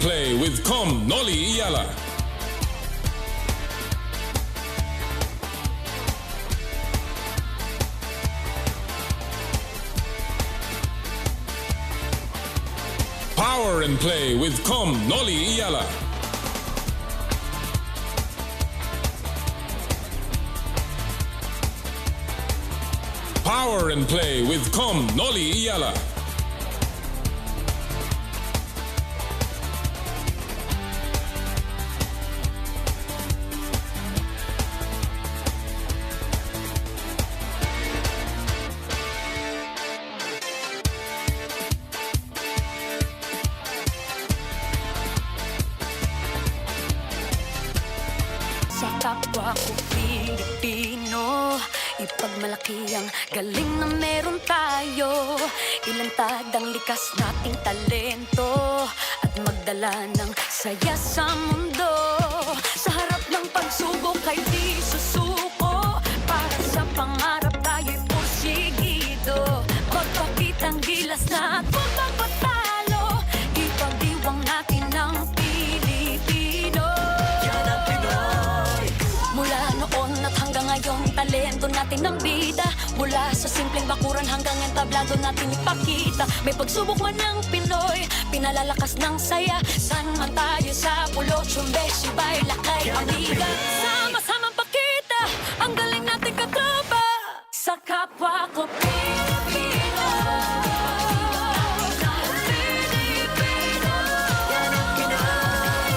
Play with Com Noli Iyala. Power and Play with Com Noli Iyala. Power and Play with Com Noli Iyala. Sa kapwa ko Pilipino, ipagmalaki ang galing na meron tayo. Ilantad ang likas nating talento at magdala ng saya sa mundo. Sa harap ng pagsubok ay di susuko, para sa pangarap tayo'y porsigido. Magpakitang gilas na at huwag magpatalo, ipagdiwang natin ang Pilipino. Yan ang Pinoy. Mula noon at hanggang ngayon, talento natin ang bida. Mula sa simpleng bakuran hanggang entablado natin ipakita. May pagsubok man ng Pinoy, pinalalakas ng saya. San man tayo sa pulot, syumbeshi, bay, lakay, amiga. Sama-samang pakita ang galing natin katropa. Sa kapwa ko Pilipino, Pilipino, yan ang Pinoy.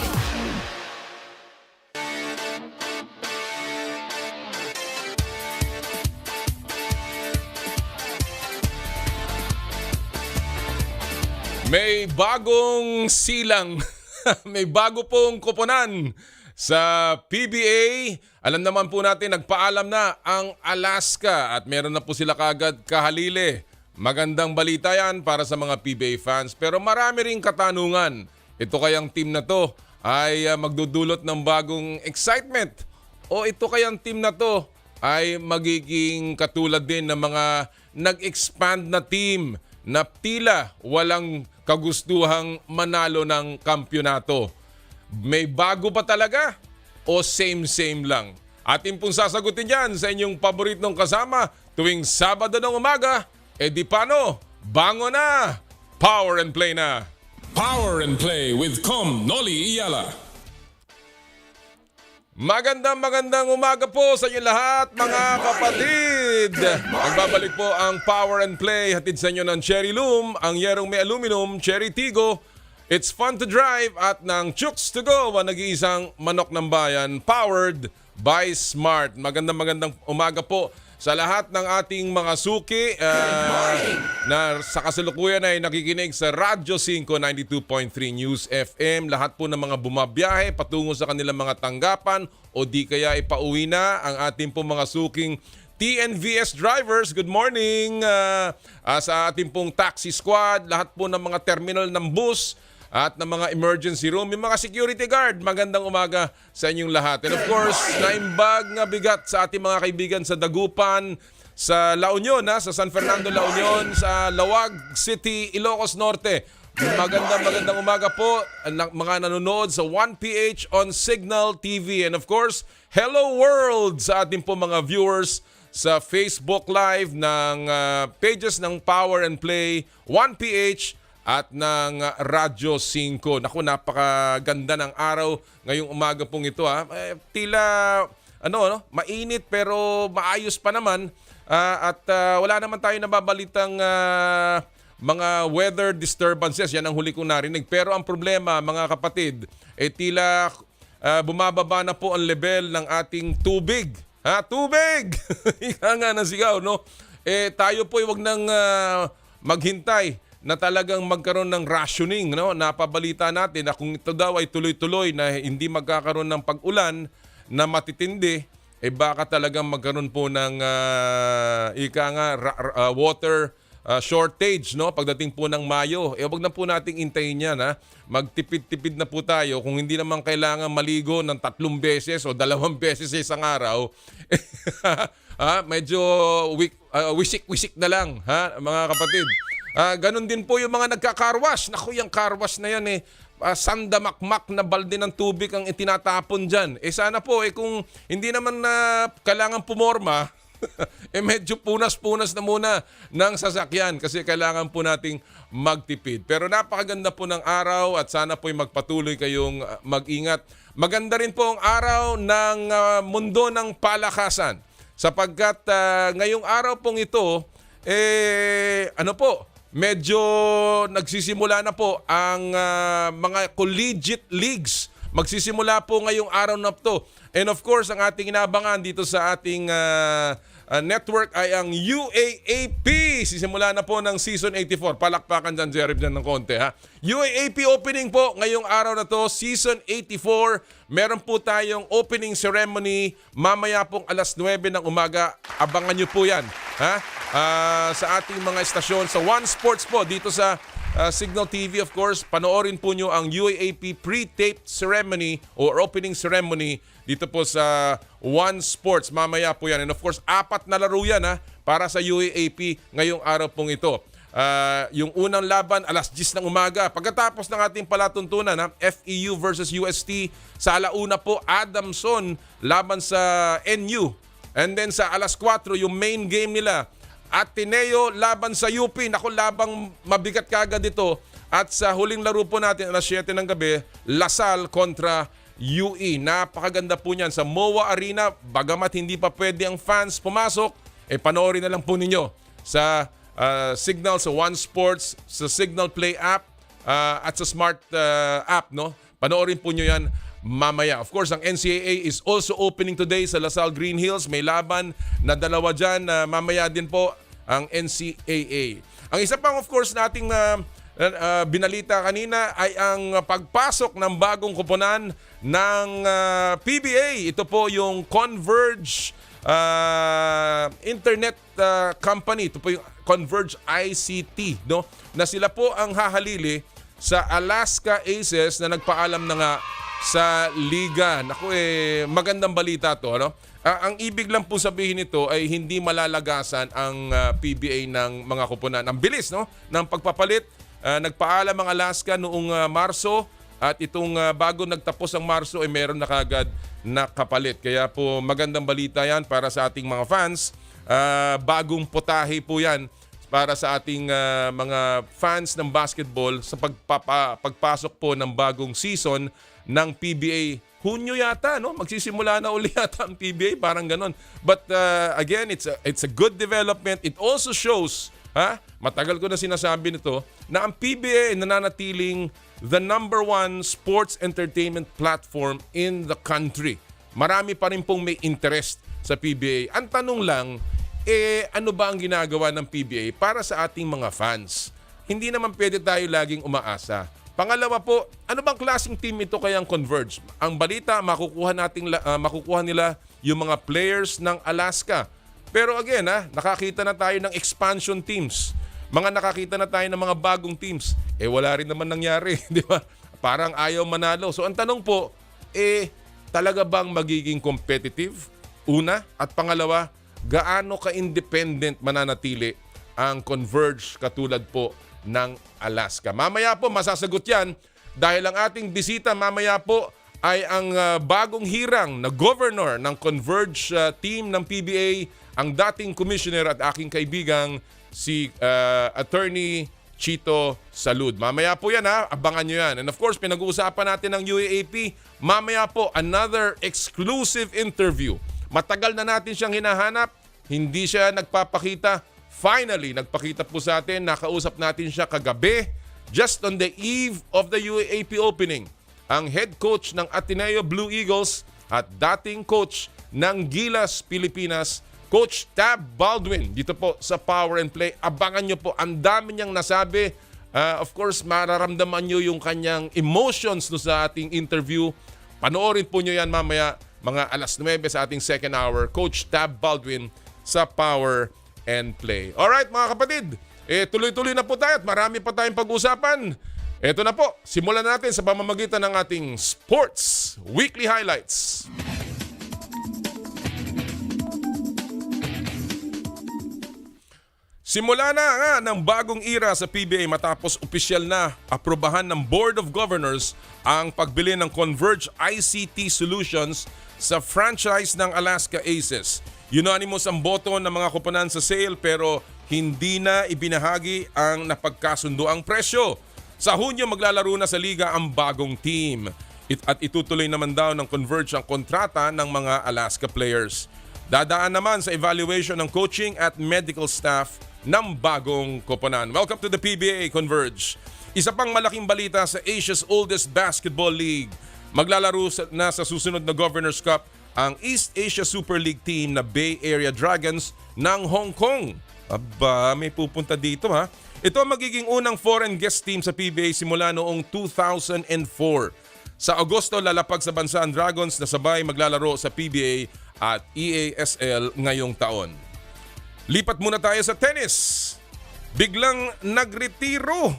May bagong silang, may bago pong kuponan sa PBA. Alam naman po natin, nagpaalam na ang Alaska at meron na po sila kagad kahalili. Magandang balita yan para sa mga PBA fans, pero marami ring katanungan. Ito kayang team na to ay magdudulot ng bagong excitement? O ito kayang team na to ay magiging katulad din ng mga nag-expand na team na tila walang kagustuhang manalo ng kampyonato? May bago ba talaga o same-same lang? Atin pong sasagutin yan sa inyong paboritong kasama tuwing Sabado ng umaga. E di paano? Bango na! Power and Play na! Power and Play with Com Noli Iyala. Magandang umaga po sa inyo lahat, mga kapatid. Nagbabalik po ang Power and Play, hatid sa inyo ng Cherry Loom, ang yerong may aluminum, Cherry Tigo. It's fun to drive at ng Chooks to Go, ang nag-iisang manok ng bayan, powered by Smart. Magandang umaga po sa lahat ng ating mga suki na sa kasalukuyan ay nakikinig sa Radyo 5 92.3 News FM. Lahat po ng mga bumabiyahe patungo sa kanilang mga tanggapan o di kaya ipauwi na ang ating po mga suking TNVS drivers. Good morning sa ating pong taxi squad, lahat po ng mga terminal ng bus at ng mga emergency room, yung mga security guard. Magandang umaga sa inyong lahat. And of course, naimbag nga bigat sa ating mga kaibigan sa Dagupan, sa La Union, sa San Fernando, La Union, sa Lawag City, Ilocos Norte. Magandang umaga po mga nanonood sa 1PH on Signal TV. And of course, hello world sa ating po mga viewers sa Facebook Live ng pages ng Power and Play, 1PH, at ng Radyo 5. Naku, napakaganda ng araw ngayong umaga pong ito. Tila mainit pero maayos pa naman. At wala naman tayo nababalitang mga weather disturbances. Yan ang huli kong narinig. Pero ang problema, mga kapatid, tila bumababa na po ang level ng ating tubig. Tubig! Ika nga nasigaw, no? Tayo po huwag nang maghintay na talagang magkaroon ng rationing, no? Napabalita natin na kung ito daw ay tuloy-tuloy na hindi magkakaroon ng pag-ulan na matitindi, baka talagang magkaroon po ng water shortage, no? Pagdating po ng Mayo. Wag na po nating intayin yan, ha? Magtipid-tipid na po tayo. Kung hindi naman kailangan maligo ng 3 beses o 2 beses sa isang araw, medyo wisik-wisik na lang, ha, mga kapatid. Ganon din po yung mga nagka-car wash. Naku, yung car wash na yan sandamakmak na balde ng tubig ang itinatapon dyan. Sana po, kung hindi naman na kailangan pumorma, medyo punas-punas na muna ng sasakyan kasi kailangan po nating magtipid. Pero napakaganda po ng araw at sana po'y magpatuloy kayong mag-ingat. Maganda rin po ang araw ng mundo ng palakasan sapagkat ngayong araw pong ito, medyo nagsisimula na po ang mga collegiate leagues. Magsisimula po ngayong araw na to. And of course, ang ating inabangan dito sa ating network ay ang UAAP. Sisimula na po ng Season 84. Palakpakan dyan, Jerry, dyan ng konti. Ha? UAAP opening po ngayong araw na to, Season 84. Meron po tayong opening ceremony mamaya pong alas 9 ng umaga. Abangan nyo po yan. Ha? Sa ating mga estasyon, sa One Sports po, dito sa Signal TV, of course, panoorin po nyo ang UAAP pre-taped ceremony or opening ceremony dito po sa One Sports. Mamaya po yan. And of course, 4 na laro yan para sa UAAP ngayong araw pong ito. Yung unang laban, alas 10 ng umaga. Pagkatapos ng ating palatuntunan, FEU versus UST, sa alauna po, Adamson laban sa NU. And then sa alas 4, yung main game nila, Ateneo laban sa UP. Naku, labang mabigat kagad ito. At sa huling laro po natin, alas 7 ng gabi, Lasal kontra UE. Napakaganda po niyan sa MOA Arena. Bagamat hindi pa pwede ang fans pumasok, panoorin na lang po ninyo sa Signal, sa One Sports, sa Signal Play app, at sa Smart app. No? Panoorin po nyo yan mamaya. Of course, ang NCAA is also opening today sa Lasal Green Hills. May laban na 2 dyan. Mamaya din po ang NCAA. Ang isa pang of course nating binalita kanina ay ang pagpasok ng bagong koponan ng PBA. Ito po yung Converge Internet Company. Ito po yung Converge ICT. No? Na sila po ang hahalili sa Alaska Aces na nagpaalam na nga sa liga. Naku, magandang balita to. Ano? Ang ibig lang po sabihin nito ay hindi malalagasan ang PBA ng mga koponan. Ang bilis ng pagpapalit. Nagpaalam ang Alaska noong Marso at itong bago nagtapos ang Marso ay meron na kagad na kapalit. Kaya po magandang balita yan para sa ating mga fans. Bagong putahe po yan para sa ating mga fans ng basketball sa pagpasok po ng bagong season ng PBA. Hunyo yata, no? Magsisimula na uli yata ang PBA, parang ganon. But again, it's a good development. It also shows, matagal ko na sinasabi nito, na ang PBA ay nananatiling the #1 sports entertainment platform in the country. Marami pa rin pong may interest sa PBA. Ang tanong lang, ano ba ang ginagawa ng PBA para sa ating mga fans? Hindi naman pwede tayo laging umaasa. Pangalawa po, ano bang klaseng team ito kayang Converge? Ang balita, makukuha nila yung mga players ng Alaska. Pero again, nakakita na tayo ng expansion teams. Nakakita na tayo ng mga bagong teams. Wala rin naman nangyari, di ba? Parang ayaw manalo. So ang tanong po, talaga bang magiging competitive? Una. At pangalawa, gaano ka-independent mananatili ang Converge katulad po ng Alaska? Mamaya po masasagot yan dahil ang ating bisita mamaya po ay ang bagong hirang na governor ng Converge team ng PBA, ang dating commissioner at aking kaibigang si Attorney Chito Salud. Mamaya po yan abangan nyo yan. And of course, pinag-uusapan natin ng UAAP. Mamaya po, another exclusive interview. Matagal na natin siyang hinahanap, hindi siya nagpapakita. Finally, nagpakita po sa atin, nakausap natin siya kagabi, just on the eve of the UAAP opening. Ang head coach ng Ateneo Blue Eagles at dating coach ng Gilas Pilipinas, Coach Tab Baldwin, dito po sa Power and Play. Abangan nyo po, ang dami niyang nasabi. Of course, mararamdaman nyo yung kanyang emotions sa ating interview. Panoorin po nyo yan mamaya, mga alas 9 sa ating second hour. Coach Tab Baldwin sa Power and Play. Alright mga kapatid, tuloy-tuloy na po tayo at marami pa tayong pag-usapan. Ito na po, simulan natin sa pamamagitan ng ating Sports Weekly Highlights. Simula na nga ng bagong era sa PBA matapos opisyal na aprobahan ng Board of Governors ang pagbili ng Converge ICT Solutions sa franchise ng Alaska Aces. Unanimous ang boto ng mga koponan sa sale pero hindi na ibinahagi ang napagkasundoang presyo. Sa Hunyo maglalaro na sa liga ang bagong team. At itutuloy naman daw ng Converge ang kontrata ng mga Alaska players. Dadaan naman sa evaluation ng coaching at medical staff ng bagong koponan. Welcome to the PBA Converge. Isa pang malaking balita sa Asia's oldest basketball league. Maglalaro na sa susunod na Governor's Cup ang East Asia Super League team na Bay Area Dragons ng Hong Kong. Aba, may pupunta dito ha. Ito ang magiging unang foreign guest team sa PBA simula noong 2004. Sa Agosto lalapag sa bansa ang Dragons na sabay maglalaro sa PBA at EASL ngayong taon. Lipat muna tayo sa tennis. Biglang nagretiro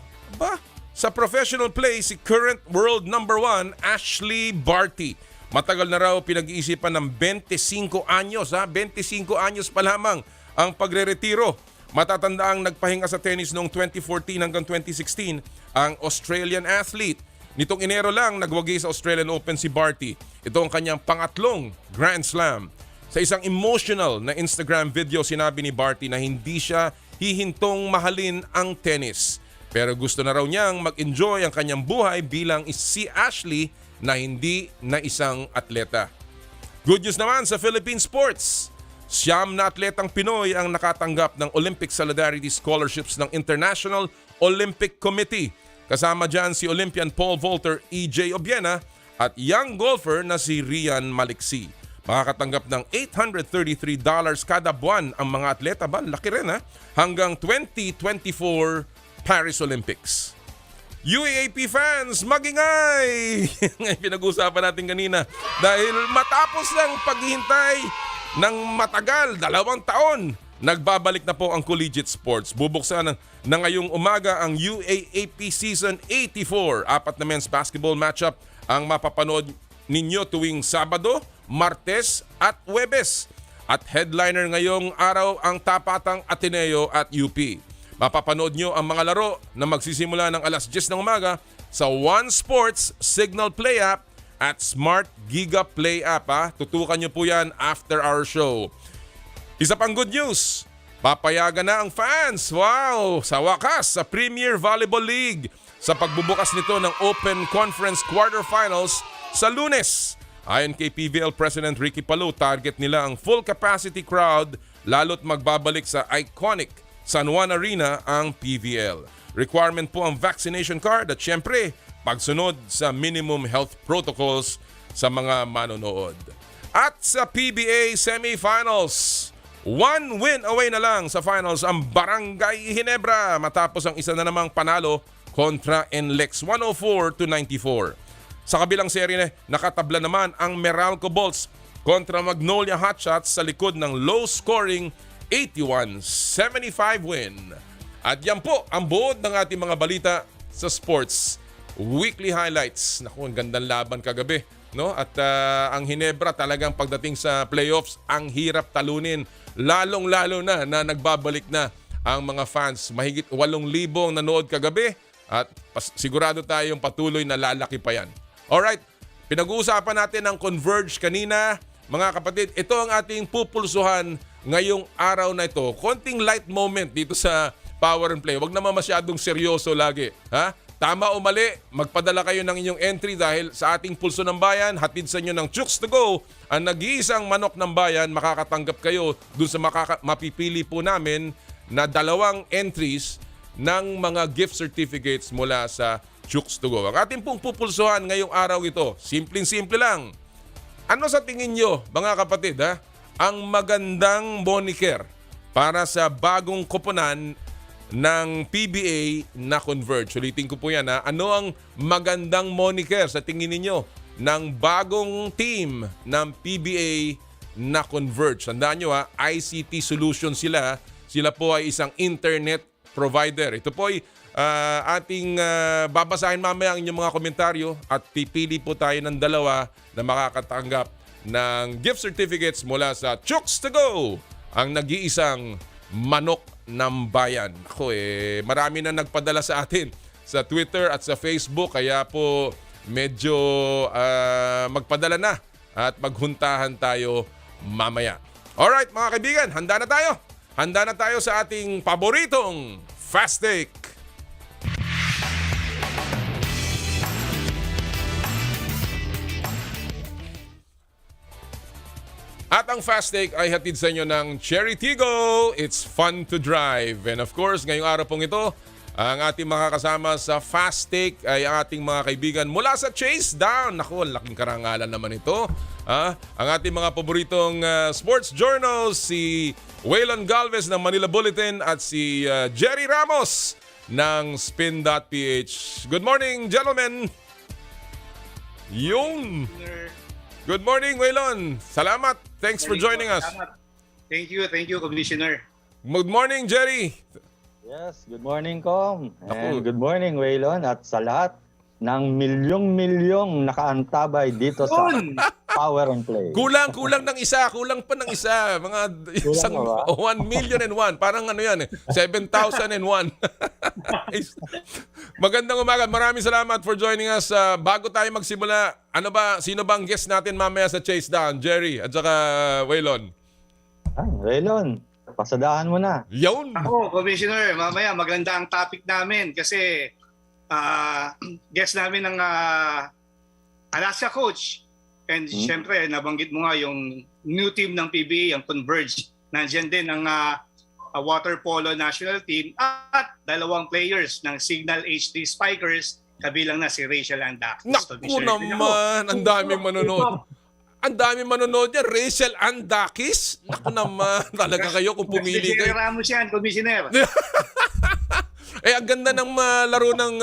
sa professional play si current world number 1 Ashley Barty. Matagal na raw pinag-iisipan ng 25 anyos 25 anyos pa lamang ang pagre-retiro. Matatandaang nagpahinga sa tennis noong 2014 hanggang 2016 ang Australian athlete. Nitong Enero lang nagwagi sa Australian Open si Barty. Ito ang kanyang pangatlong Grand Slam. Sa isang emotional na Instagram video sinabi ni Barty na hindi siya hihintong mahalin ang tennis. Pero gusto na raw niyang mag-enjoy ang kanyang buhay bilang si Ashley na hindi na isang atleta. Good news naman sa Philippine sports. 9 na atletang Pinoy ang nakatanggap ng Olympic Solidarity Scholarships ng International Olympic Committee. Kasama dyan si Olympian pole vaulter EJ Obiena at young golfer na si Rian Maliksi. Makakatanggap ng $833 kada buwan ang mga atleta. Laki rin hanggang 2024 Paris Olympics. UAAP fans, magingay! Pinag-usapan natin kanina dahil matapos ng paghihintay ng matagal, 2 taon, nagbabalik na po ang collegiate sports. Bubuksan na ngayong umaga ang UAAP Season 84. 4 na men's basketball matchup ang mapapanood ninyo tuwing Sabado, Martes at Huwebes. At headliner ngayong araw ang tapatang Ateneo at UP. Mapapanood nyo ang mga laro na magsisimula ng alas 10 ng umaga sa One Sports Signal Play App at Smart Giga Play App. Tutukan nyo po yan after our show. Isa pang good news, papayagan na ang fans. Wow! Sa wakas, sa Premier Volleyball League sa pagbubukas nito ng Open Conference Quarterfinals sa Lunes. Ayon kay PVL President Ricky Palou, target nila ang full capacity crowd lalo't magbabalik sa iconic San Juan Arena ang PVL. Requirement po ang vaccination card at syempre, pagsunod sa minimum health protocols sa mga manonood. At sa PBA semifinals, 1 win away na lang sa finals ang Barangay Ginebra matapos ang isa na namang panalo kontra NLEX 104-94. Sa kabilang serye, nakatabla naman ang Meralco Bolts kontra Magnolia Hotshots sa likod ng low-scoring 81-75 win. At yan po ang buod ng ating mga balita sa sports. Weekly highlights. Naku, ang gandang laban kagabi. No? At ang Ginebra talagang pagdating sa playoffs, ang hirap talunin. Lalong-lalo na nagbabalik na ang mga fans. Mahigit 8,000 nanood kagabi. At sigurado tayong patuloy na lalaki pa yan. Alright, pinag-uusapan natin ang Converge kanina. Mga kapatid, ito ang ating pupulsuhan ngayong araw na ito. Konting light moment dito sa Power and Play. Huwag naman masyadong seryoso lagi. Tama o mali, magpadala kayo ng inyong entry dahil sa ating Pulso ng Bayan, hatid sa inyo ng Chooks to Go, ang nag-iisang manok ng bayan, makakatanggap kayo dun sa mapipili po namin na 2 entries ng mga gift certificates mula sa Chooks to Go. Ang ating pong pupulsuhan ngayong araw ito, simpleng-simple lang. Ano sa tingin nyo, mga kapatid, ang magandang moniker para sa bagong koponan ng PBA na Converge? Ulitin ko po yan. Ano ang magandang moniker sa tingin ninyo ng bagong team ng PBA na Converge? Tandaan nyo ICT solution sila. Sila po ay isang internet provider. Ito po ay ating babasahin mamaya ang inyong mga komentaryo at pipili po tayo ng 2 na makakatanggap ng gift certificates mula sa Chooks to Go, ang nag-iisang manok ng bayan. Ako marami na nagpadala sa atin sa Twitter at sa Facebook, kaya po medyo magpadala na at maghuntahan tayo mamaya. Alright mga kaibigan, handa na tayo. Handa na tayo sa ating paboritong Fast Take. At ang Fast Take ay hatid sa inyo ng Cherry Tigo. It's fun to drive. And of course, ngayong araw pong ito, ang ating makakasama sa Fast Take ay ang ating mga kaibigan mula sa Chase Down. Naku, laking karangalan naman ito. Ang ating mga paboritong sports journals, si Waylon Galvez ng Manila Bulletin at si Jerry Ramos ng Spin.ph. Good morning, gentlemen! Yung... Good morning, Waylon. Salamat. Thanks for joining us. Thank you, Commissioner. Good morning, Jerry. Yes, good morning, Com. And good morning, Waylon. At sa lahat ng milyong-milyong nakaantabay dito sa Power and Play. Kulang ng isa. Kulang pa ng isa. Mga isang 1,000,001. Parang ano yan 7,001. Magandang umaga. Maraming salamat for joining us. Bago tayo magsimula, sino ba ang guest natin mamaya sa Chase Down? Jerry at saka Waylon. Waylon, pasadahan mo na. Yun! Ako, Commissioner, mamaya maganda ang topic namin kasi guest namin ng Alaska coach. And syempre, nabanggit mo nga yung new team ng PBA, ang Converge. Nandiyan din ang water polo national team at dalawang players ng Signal HD Spikers, kabilang na si Rachel Andakis. Naku naman, ang daming manonood. Ang daming manonood niya, Rachel Andakis. Naku naman, talaga kayo kung pumili kayo. Kasi Ramos yan, Commissioner. Ang ganda ng laro ng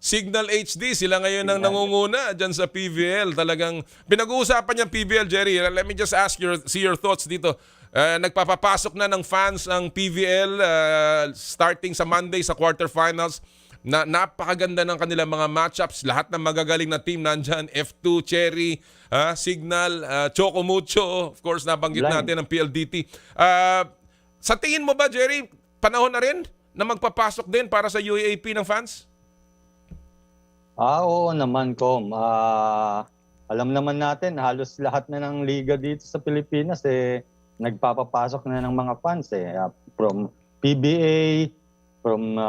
Signal HD. Sila ngayon ang nangunguna dyan sa PVL. Talagang pinag-uusapan niyang PVL, Jerry. Let me just see your thoughts dito. Nagpapapasok na ng fans ang PVL starting sa Monday sa quarterfinals. Napakaganda ng kanilang mga matchups. Lahat ng magagaling na team nandyan. F2, Cherry, Signal, Choco Mucho. Of course, nabanggit natin ang PLDT. Sa tingin mo ba, Jerry, panahon na rin na magpapasok din para sa UAAP ng fans? Oo naman, Com. Alam naman natin, halos lahat na ng liga dito sa Pilipinas nagpapapasok na ng mga fans from PBA, from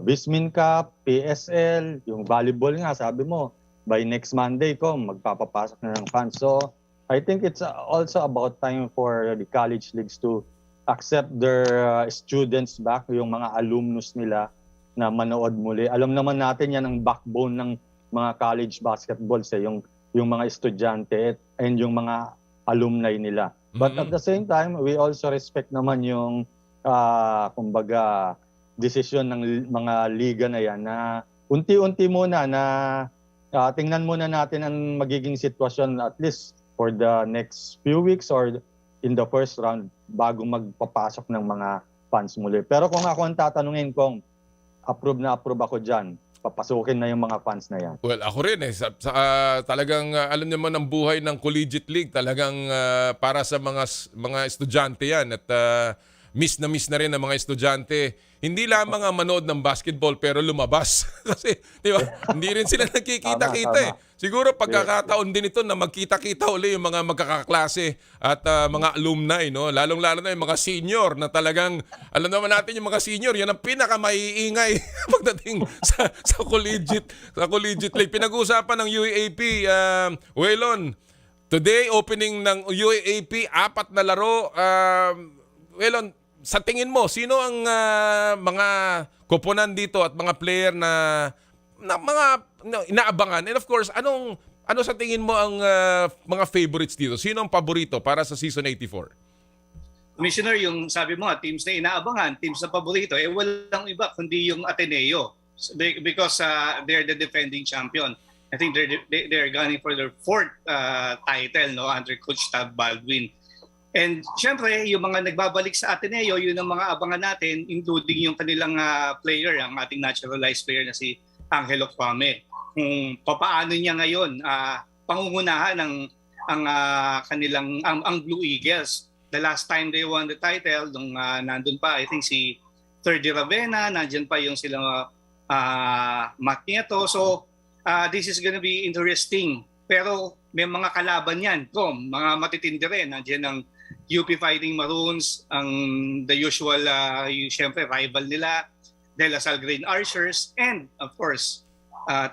Vismin Cup, PSL, yung volleyball nga, sabi mo, by next Monday, Com, magpapapasok na ng fans. So, I think it's also about time for the college leagues to accept their students back, yung mga alumnus nila na manood muli. Alam naman natin yan ang backbone ng mga college basketballs, yung mga estudyante and yung mga alumni nila. But at the same time, we also respect naman yung kumbaga desisyon ng mga liga na yan na unti-unti muna na tingnan muna natin ang magiging sitwasyon at least for the next few weeks or in the first round bago magpapasok ng mga fans muli. Pero kung ako ang tatanungin kung approve ako dyan, papasukin na yung mga fans na yan. Well, ako rin talagang alam naman ang buhay ng collegiate league, talagang para sa mga estudyante yan at miss na rin ng mga estudyante. Hindi lamang ang manood ng basketball pero lumabas. Kasi, di ba, hindi rin sila nagkikita-kita Siguro pagkakataon din ito na magkita-kita uli yung mga magkakaklase at mga alumni, no? Lalong-lalo na yung mga senior na talagang, alam naman natin yung mga senior, yan ang pinakamaiingay pagdating sa collegiate league. Pinag-uusapan ng UAAP, Waylon, today opening ng UAAP, 4 na laro. Waylon, sa tingin mo, sino ang mga koponan dito at mga player na mga inaabangan? And of course, ano sa tingin mo ang mga favorites dito? Sino ang paborito para sa season 84? Commissioner, yung sabi mo, teams na inaabangan, teams na paborito, walang iba kundi yung Ateneo. Because they're the defending champion. I think they're gunning for their 4th title, no, under Coach Tab Baldwin. And syempre, yung mga nagbabalik sa Ateneo, yun ang mga abangan natin, including yung kanilang player, ang ating naturalized player na si Angelo Kume. Kung papaano niya ngayon pangungunahan ang Blue Eagles. the last time they won the title, nung nandun pa, I think si Thirdy Ravenna, nandyan pa yung sila Matt Nieto. So, this is gonna be interesting. Pero may mga kalaban yan, mga matitindi rin. Nandiyan ang UP Fighting Maroons, ang the usual, syempre, rival nila, De La Salle Green Archers, and of course,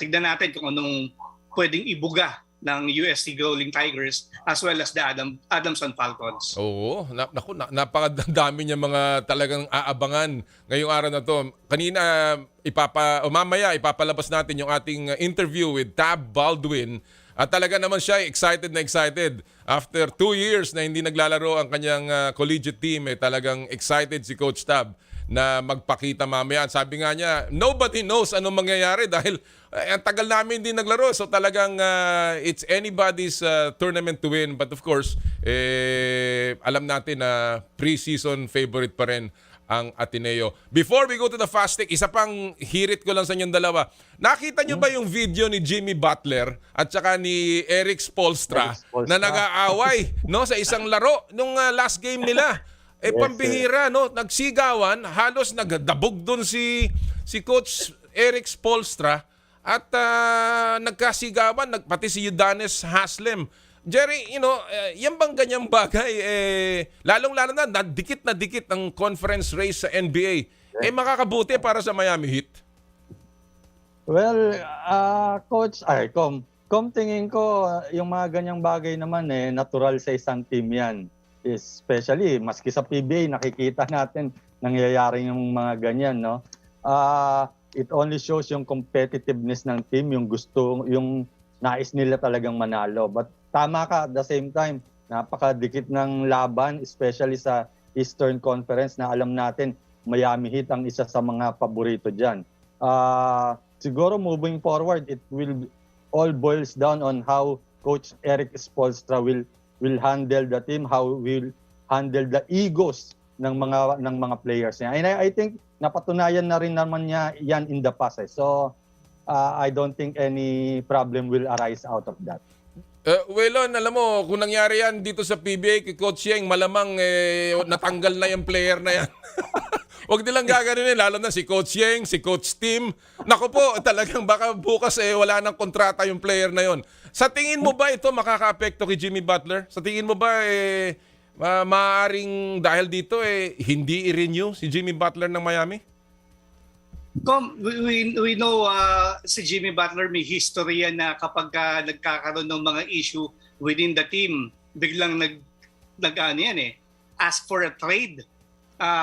tignan natin kung anong pwedeng ibuga ng UST Growling Tigers as well as the Adamson Falcons. Oo, napakadami niya mga talagang aabangan ngayong araw na to. Kanina, mamaya ipapalabas natin yung ating interview with Tab Baldwin. At talaga naman siya excited na excited. After 2 years na hindi naglalaro ang kanyang collegiate team, talagang excited si Coach Tab na magpakita mamaya. Sabi nga niya, nobody knows anong mangyayari dahil ang tagal namin hindi naglaro. So talagang it's anybody's tournament to win. But of course, alam natin na pre-season favorite pa rin ang Ateneo. Before we go to the fast take, isa pang hirit ko lang sa inyong dalawa. Nakita nyo ba yung video ni Jimmy Butler at saka ni Eric Spoelstra na nag-aaway sa isang laro nung last game nila? Pambihira, nagsigawan, halos nagdabog doon si Coach Eric Spoelstra at nagkasigawan, pati si Udanes Haslem. Jerry, yan bang ganyang bagay, lalong-lalo na dikit ang conference race sa NBA, makakabuti para sa Miami Heat? Well, Coach, tingin ko, yung mga ganyang bagay naman, natural sa isang team yan. Especially, maski sa PBA, nakikita natin nangyayari yung mga ganyan, no? It only shows yung competitiveness ng team, yung nais nila talagang manalo. But tama ka, at the same time, napakadikit ng laban, especially sa Eastern Conference na alam natin, Miami Heat ang isa sa mga paborito dyan. Siguro moving forward, it will all boils down on how Coach Eric Spoelstra will handle the team, how will handle the egos ng mga players niya. And I think napatunayan na rin naman niya yan in the past. So I don't think any problem will arise out of that. Welon, alam mo, kung nangyari yan dito sa PBA kay Coach Yeng, malamang natanggal na yung player na yan. Huwag nilang gaganunin, lalo na si Coach Yeng, si Coach Tim. Naku po, talagang baka bukas wala nang kontrata yung player na yon. Sa tingin mo ba ito makaka-apekto kay Jimmy Butler? Sa tingin mo ba maaaring dahil dito hindi i-renew si Jimmy Butler ng Miami? We know si Jimmy Butler may history yan na kapag nagkakaroon ng mga issue within the team, biglang ask for a trade.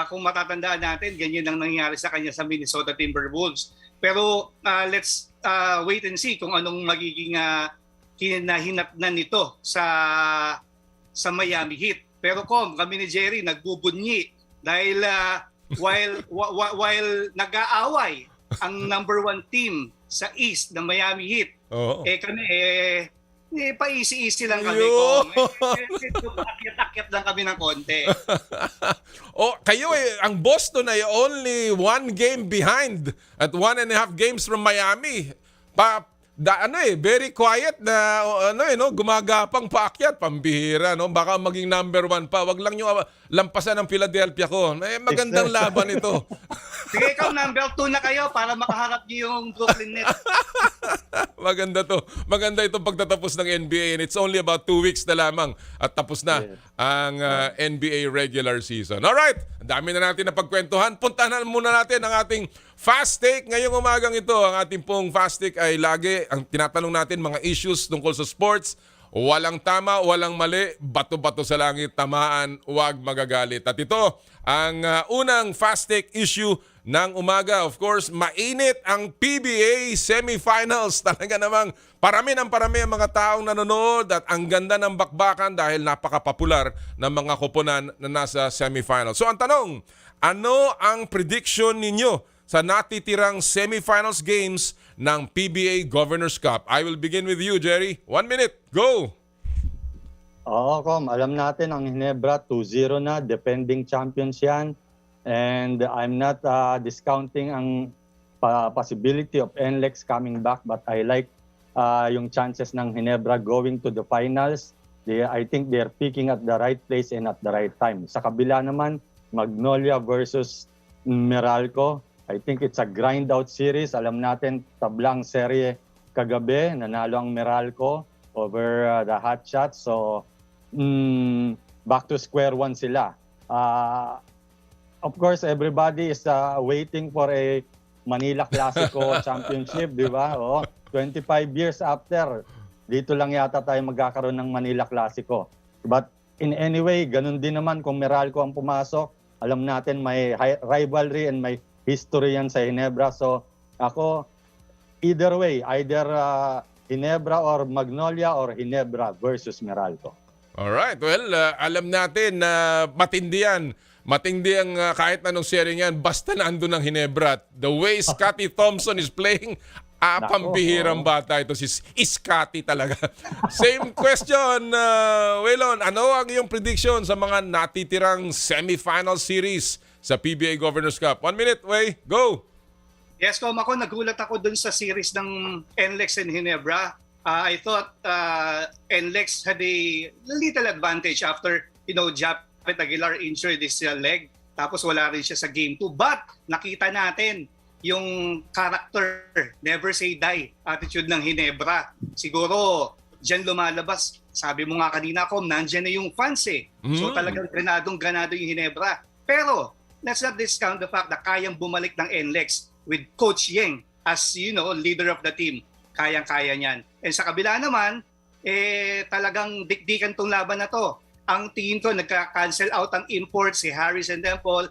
Kung matatandaan natin, ganyan ang nangyari sa kanya sa Minnesota Timberwolves. Pero let's wait and see kung anong magiging hinahinatnan nito sa Miami Heat. Pero kami ni Jerry nagbubunyi dahil while nag-aaway ang number 1 team sa East na Miami Heat, kami paisi-isi lang kami akyat-akyat lang kami ng konti. Kayo ang Boston ay only 1 game behind at 1.5 games from Miami. Very quiet na gumagapang paakyat, pambihira, baka maging number 1 pa. Wag lang yung lampasan ng Philadelphia ko. Magandang laban ito. Sige, ikaw number 2 na kayo para makaharap niyo yung Brooklyn Nets. Maganda to. Maganda itong pagtatapos ng NBA and it's only about 2 weeks na lamang at tapos na ang NBA regular season. Alright, ang dami na natin na pagkwentuhan. Puntahan muna natin ang ating Fast Take ngayong umagang ito. Ang ating pong Fast Take ay lagi ang tinatanong natin mga issues tungkol sa sports. Walang tama, walang mali, bato-bato sa langit, tamaan, huwag magagalit. At ito, ang unang Fast Take issue ng umaga. Of course, mainit ang PBA semifinals. Talaga namang parami ang mga taong nanonood at ang ganda ng bakbakan dahil napaka-popular ng mga koponan na nasa semifinals. So ang tanong, ano ang prediction ninyo sa natitirang semifinals games ng PBA Governors Cup? I will begin with you, Jerry. 1 minute, go! Alam natin ang Ginebra 2-0 na, defending champions yan. And I'm not discounting ang possibility of NLEX coming back, but I like yung chances ng Ginebra going to the finals. I think they're picking at the right place and at the right time. Sa kabila naman, Magnolia versus Meralco. I think it's a grind-out series. Alam natin, tablang serye kagabi, nanalo ang Meralco over the hot shots. So, back to square one sila. Of course, everybody is waiting for a Manila Clasico Championship, di ba? 25 years after, dito lang yata tayo magkakaroon ng Manila Clasico. But in any way, ganun din naman kung Meralco ang pumasok. Alam natin may rivalry and may history yan sa Ginebra. So ako, either way, either Ginebra or Magnolia or Ginebra versus Meralco. Alright, well, alam natin na matindi yan. Matindi ang kahit anong sharing yan, basta nandun ng Ginebra. The way Scotty Thompson is playing, pambihirang bata ito si Scotty talaga. Same question, Waylon, ano ang iyong prediction sa mga natitirang semifinal series sa PBA Governors Cup? 1 minute, Way, go! Yes, ako nagulat ako dun sa series ng NLEX and Ginebra. I thought NLEX had a little advantage after, Japet Aguilar injured his leg. Tapos wala rin siya sa game 2. But nakita natin yung character, never say die, attitude ng Ginebra. Siguro, dyan lumalabas. Sabi mo nga kanina ko, nandyan na yung fans eh. So talagang ganado yung Ginebra. Pero, let's not discount the fact na kayang bumalik ng NLEX with Coach Yeng as, leader of the team. Kayang-kaya niyan. And sa kabila naman, talagang dikdikan tong laban na to. Ang tingin ko, nagka-cancel out ang imports, si Harris and Temple.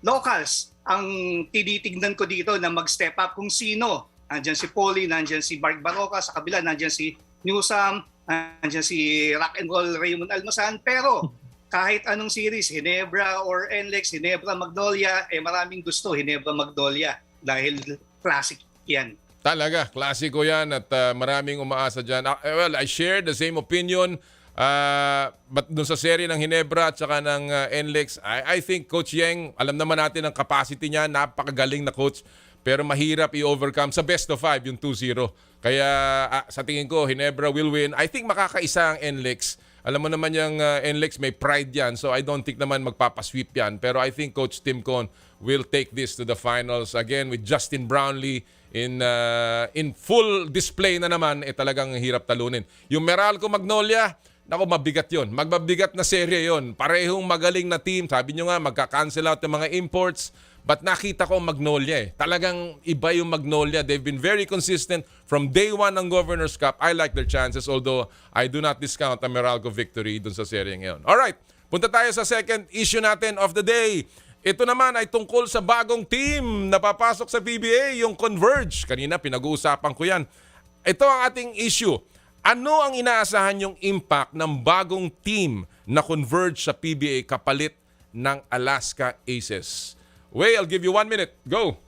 Locals, ang tinitignan ko dito na mag-step up kung sino. Nandiyan si Poli, nandiyan si Mark Baroka, sa kabila nandiyan si Newsam, nandiyan si Rock and Roll Raymond Almasan. Pero kahit anong series, Ginebra or NLEX, Ginebra Magnolia, maraming gusto Ginebra Magnolia dahil classic yan. Talaga, klasiko yan at maraming umaasa dyan. Well, I share the same opinion. But dun sa serye ng Ginebra at saka ng NLEX, I think Coach Yeng, alam naman natin ang capacity niya, napakagaling na coach, pero mahirap i-overcome sa best of 5 yung 2-0. Kaya sa tingin ko, Ginebra will win. I think makakaisa ang NLEX. Alam mo naman yung NLEX may pride yan, so I don't think naman magpapasweep yan. Pero I think Coach Tim Con will take this to the finals again with Justin Brownlee in full display na naman, talagang hirap talunin. Yung Meralco Magnolia, naku, mabigat yun. Magbabigat na serye yun. Parehong magaling na team. Sabi nyo nga, magka-cancel out yung mga imports. But nakita ko Magnolia Talagang iba yung Magnolia. They've been very consistent from day one ng Governors Cup. I like their chances, although I do not discount ang Meralco victory dun sa serye ngayon. Alright, punta tayo sa second issue natin of the day. Ito naman ay tungkol sa bagong team na papasok sa PBA, yung Converge. Kanina pinag-uusapan ko yan. Ito ang ating issue. Ano ang inaasahan yung impact ng bagong team na Converge sa PBA kapalit ng Alaska Aces? Way, I'll give you 1 minute. Go!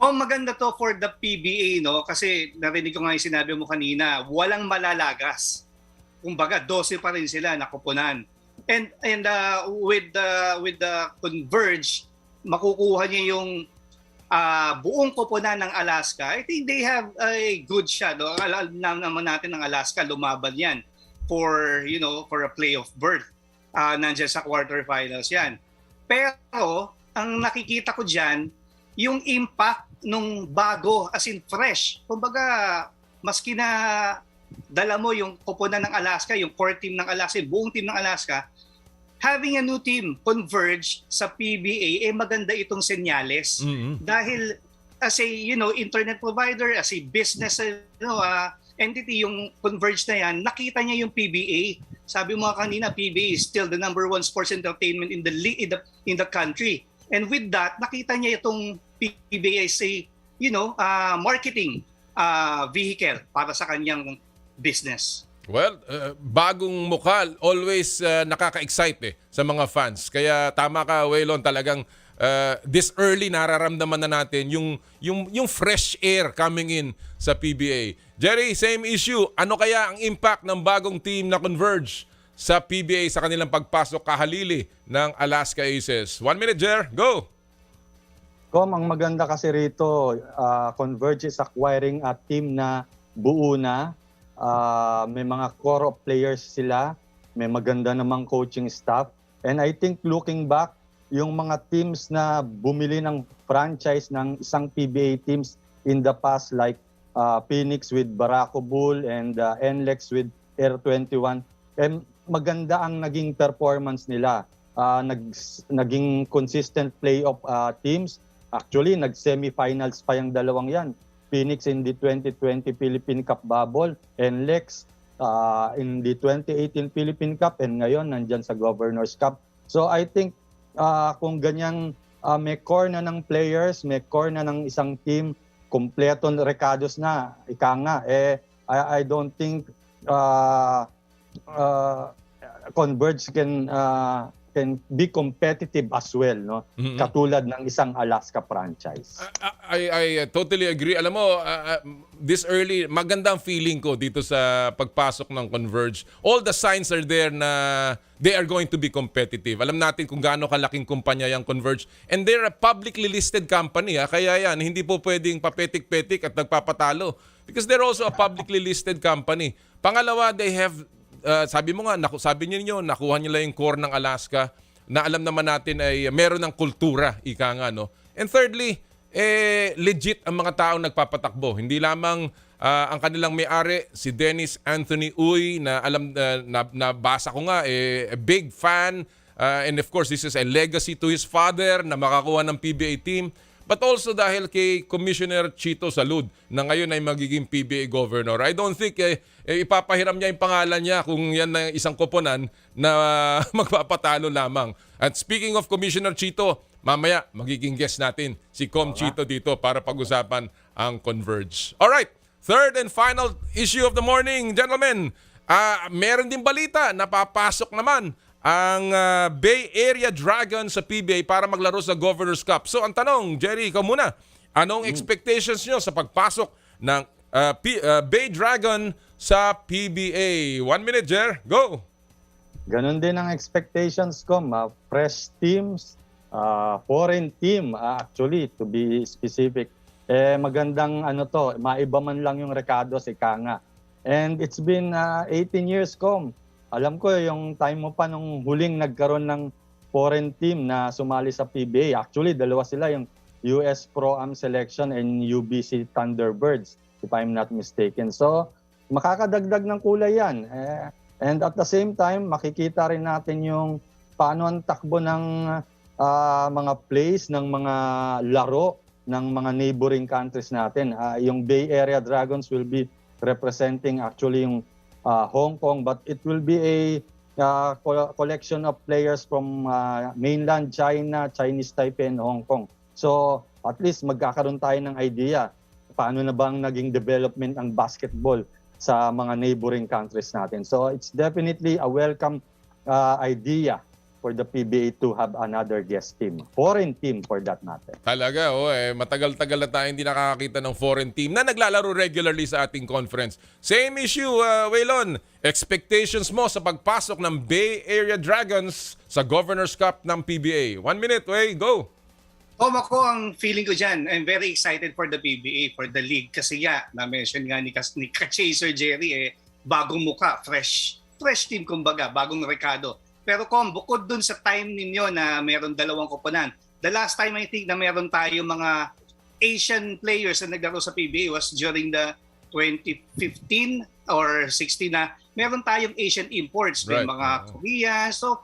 Maganda to for the PBA, no? Kasi narinig ko nga yung sinabi mo kanina, walang malalagas. Kumbaga, 12 pa rin sila nakupunan. And with the Converge, makukuha niya yung buong koponan ng Alaska. I think they have a good shot. No? Alam naman natin ng Alaska, lumaban yan for a playoff berth. Nandiyan sa quarterfinals yan. Pero, ang nakikita ko dyan, yung impact nung bago, as in fresh. Kumbaga, maski na dala mo yung koponan ng Alaska, yung core team ng Alaska, yung buong team ng Alaska, having a new team, Converge, sa PBA, maganda itong senyales. Dahil as a, internet provider, as a business, entity, yung Converge na yan, nakita niya yung PBA. Sabi mo kanina, PBA is still the number 1 sports entertainment in the country. And with that, nakita niya itong PBA as a, marketing vehicle para sa kanyang business. Well, bagong mukha, always nakaka-excite sa mga fans. Kaya tama ka, Waylon, talagang this early nararamdaman na natin yung fresh air coming in sa PBA. Jerry, same issue. Ano kaya ang impact ng bagong team na Converge sa PBA sa kanilang pagpasok kahalili ng Alaska Aces? 1 minute, Jer. Go! Ang maganda kasi rito, Converge is acquiring a team na buo na. may mga core of players sila, may maganda namang coaching staff. And I think looking back, yung mga teams na bumili ng franchise ng isang PBA teams in the past like Phoenix with Barako Bull and NLEX with Air 21, maganda ang naging performance nila. Naging consistent playoff teams. Actually, nag-semifinals pa yung dalawang yan. Phoenix in the 2020 Philippine Cup bubble, NLEX in the 2018 Philippine Cup, and ngayon nandyan sa Governor's Cup. So I think kung ganyang may core na ng players, may core na ng isang team, kumpleto recados na, ika nga, I don't think Converge can be competitive as well, no? Katulad ng isang Alaska franchise. I totally agree. Alam mo, this early, magandang feeling ko dito sa pagpasok ng Converge. All the signs are there na they are going to be competitive. Alam natin kung gaano kalaking kumpanya yung Converge. And they're a publicly listed company. Kaya yan, hindi po pwedeng papetik-petik at nagpapatalo. Because they're also a publicly listed company. Pangalawa, they have sabi mo nga, sabi niyo nakuha nila yung core ng Alaska na alam naman natin ay meron ng kultura, ika nga, no? And thirdly, legit ang mga taong nagpapatakbo. Hindi lamang ang kanilang may-ari, si Dennis Anthony Uy, na alam nabasa ko nga, a big fan. And of course, this is a legacy to his father na makakuha ng PBA team. But also dahil kay Commissioner Chito Salud na ngayon ay magiging PBA governor. I don't think ipapahiram niya yung pangalan niya kung yan na isang koponan na magpapatalo lamang. At speaking of Commissioner Chito, mamaya magiging guest natin si Com Chito dito para pag-usapan ang Converge. Alright, third and final issue of the morning, gentlemen. Meron din balita, napapasok naman ang Bay Area Dragons sa PBA para maglaro sa Governor's Cup. So ang tanong, Jerry, ikaw muna. Anong expectations nyo sa pagpasok ng Bay Dragon sa PBA? 1 minute, Jer. Go! Ganon din ang expectations ko. Fresh teams, foreign team, actually, to be specific. Magandang maiba man lang yung recados, ika nga. And it's been 18 years, Com. Alam ko yung time mo pa nung huling nagkaroon ng foreign team na sumali sa PBA. Actually, dalawa sila, yung US Pro-Am Selection and UBC Thunderbirds, if I'm not mistaken. So, makakadagdag ng kulay yan. And at the same time, makikita rin natin yung paano ang takbo ng mga plays, ng mga laro ng mga neighboring countries natin. Yung Bay Area Dragons will be representing actually yung Hong Kong, but it will be a collection of players from mainland China, Chinese Taipei, and Hong Kong. So at least magkakaroon tayo ng idea paano na bang naging development ang basketball sa mga neighboring countries natin. So it's definitely a welcome idea for the PBA to have another guest team. Foreign team for that matter. Talaga, matagal-tagal na tayo hindi nakakakita ng foreign team na naglalaro regularly sa ating conference. Same issue, Waylon. Expectations mo sa pagpasok ng Bay Area Dragons sa Governor's Cup ng PBA. 1 minute, Way, go! Ako ang feeling ko dyan, I'm very excited for the PBA, for the league. Kasi na-mention nga ni Ka-Chaser Jerry, bagong muka, fresh team kumbaga, bagong rekado. Pero bukod dun sa time ninyo na meron dalawang koponan, the last time I think na meron tayo mga Asian players na naglaro sa PBA was during the 2015 or 16 na meron tayong Asian imports, right. Mga Korean. So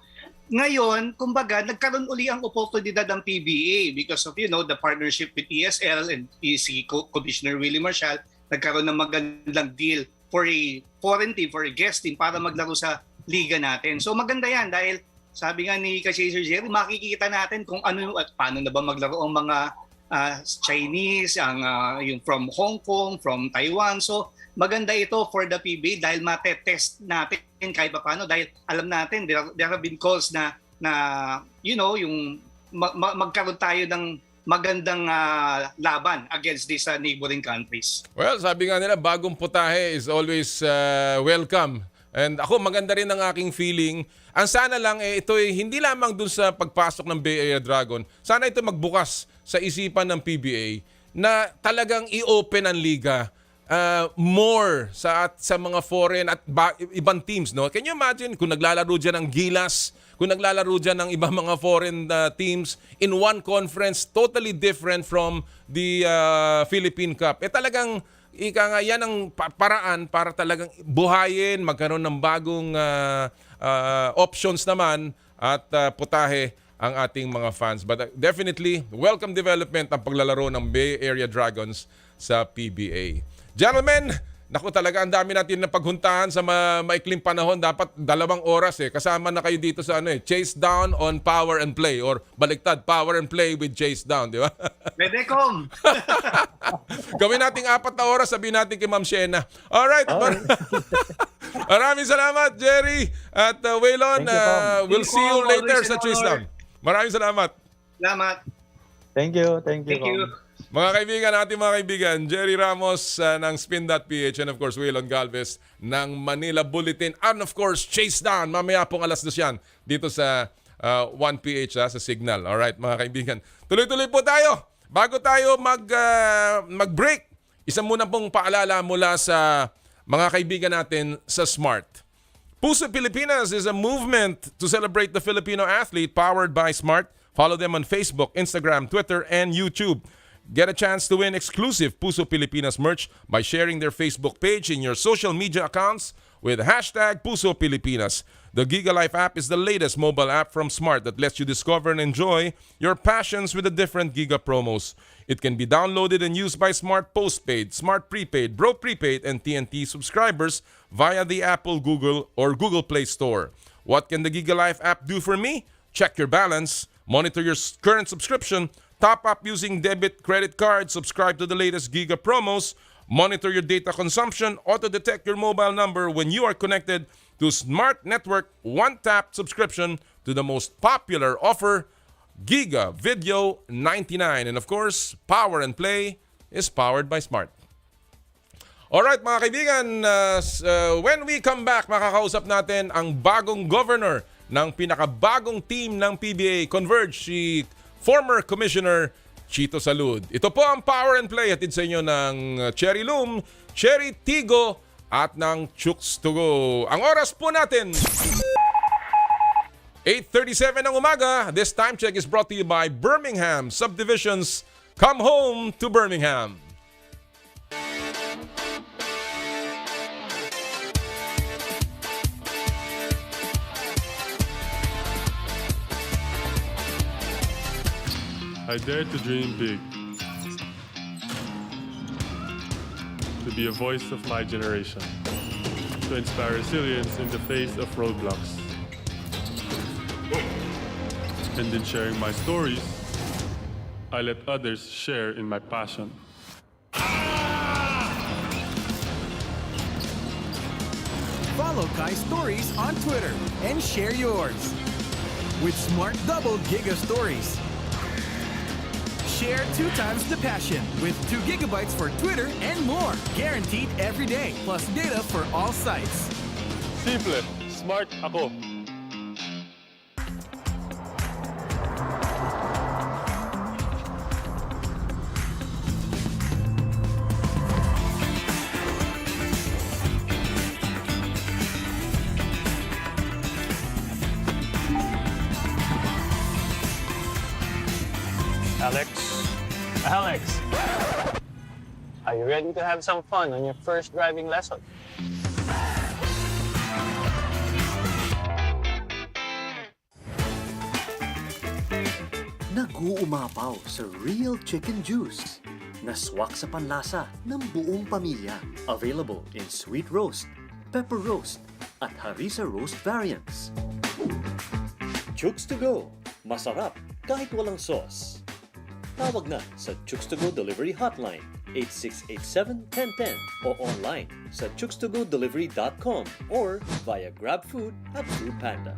ngayon, kumbaga, nagkaroon uli ang oportunidad ng PBA because of, the partnership with ESL and si Commissioner Willie Marshall, nagkaroon ng magandang deal for a foreign team, for a guest team para maglaro sa liga natin. So maganda yan dahil sabi nga ni Ka-Chaser Jerry, makikita natin kung ano at paano na ba maglaro ang mga Chinese, yung from Hong Kong, from Taiwan. So maganda ito for the PBA dahil matetest natin kahit pa paano dahil alam natin there have been calls na yung magkaroon tayo ng magandang laban against these neighboring countries. Well, sabi nga nila, bagong putahe is always welcome. And ako, maganda rin ang aking feeling. Ang sana lang, ito hindi lamang dun sa pagpasok ng Bay Area Dragon. Sana ito magbukas sa isipan ng PBA na talagang i-open ang liga more sa mga foreign at ibang teams, no? Can you imagine kung naglalaro diyan ng Gilas, kung naglalaro diyan ng ibang mga foreign teams in one conference, totally different from the Philippine Cup. Talagang ika nga yan ang paraan para talagang buhayin, magkaroon ng bagong options naman at putahe ang ating mga fans. But definitely, welcome development ang paglalaro ng Bay Area Dragons sa PBA. Gentlemen, naku talaga ang dami natin na paghuntahan sa maikling panahon. Dapat 2 oras Kasama na kayo dito sa chase down on power and play or baliktad, power and play with chase down, di ba? Pwede kong. Gawin nating 4 na oras, sabihin natin kay Ma'am Shena. Alright. Maraming salamat, Jerry at Waylon. We'll see you later sa chase down. Maraming salamat. Salamat. Thank you. Thank you. Mga kaibigan, ating mga kaibigan, Jerry Ramos ng Spin.ph and of course, Waylon Galvez ng Manila Bulletin and of course, Chase Down. Mamaya pong 2:00 yan dito sa 1PH sa Signal. Alright, mga kaibigan. Tuloy-tuloy po tayo. Bago tayo mag-break, isa muna pong paalala mula sa mga kaibigan natin sa Smart. Puso Pilipinas is a movement to celebrate the Filipino athlete powered by Smart. Follow them on Facebook, Instagram, Twitter, and YouTube. Get a chance to win exclusive Puso Pilipinas merch by sharing their Facebook page in your social media accounts with hashtag Puso Pilipinas. The Gigalife App is the latest mobile app from Smart that lets you discover and enjoy your passions with the different Giga promos. It can be downloaded and used by Smart Postpaid, Smart Prepaid, Bro Prepaid, and TNT subscribers via the Apple, Google, or Google Play Store. What can the Gigalife app do for me? Check your balance, monitor your current subscription, top up using debit, credit card, subscribe to the latest Giga promos, monitor your data consumption, auto-detect your mobile number when you are connected to Smart Network, one-tap subscription to the most popular offer, Giga Video 99. And of course, Power and Play is powered by Smart. Alright mga kaibigan, when we come back, makakausap natin ang bagong governor ng pinakabagong team ng PBA, Converge, si former Commissioner Chito Salud. Ito po ang Power and Play hatid sa inyo ng Cherry Loom, Cherry Tigo at ng Chooks to Go. Ang oras po natin 8:37 ng umaga. This time check is brought to you by Birmingham Subdivisions. Come home to Birmingham. I dare to dream big, to be a voice of my generation, to inspire resilience in the face of roadblocks. And in sharing my stories, I let others share in my passion. Follow Kai's stories on Twitter and share yours with Smart Double Giga Stories. Share 2 times the passion with 2 gigabytes for Twitter and more. Guaranteed every day, plus data for all sites. Simple, smart ako. Alex, are you ready to have some fun on your first driving lesson? Nag-uumapaw sa real chicken juice na swak sa panlasa ng buong pamilya. Available in sweet roast, pepper roast, at harissa roast variants. Chooks to Go. Masarap kahit walang sauce. Tawag na sa Chooks to Go Delivery Hotline 8687-1010 o online sa chookstogodelivery.com or via GrabFood at Foodpanda.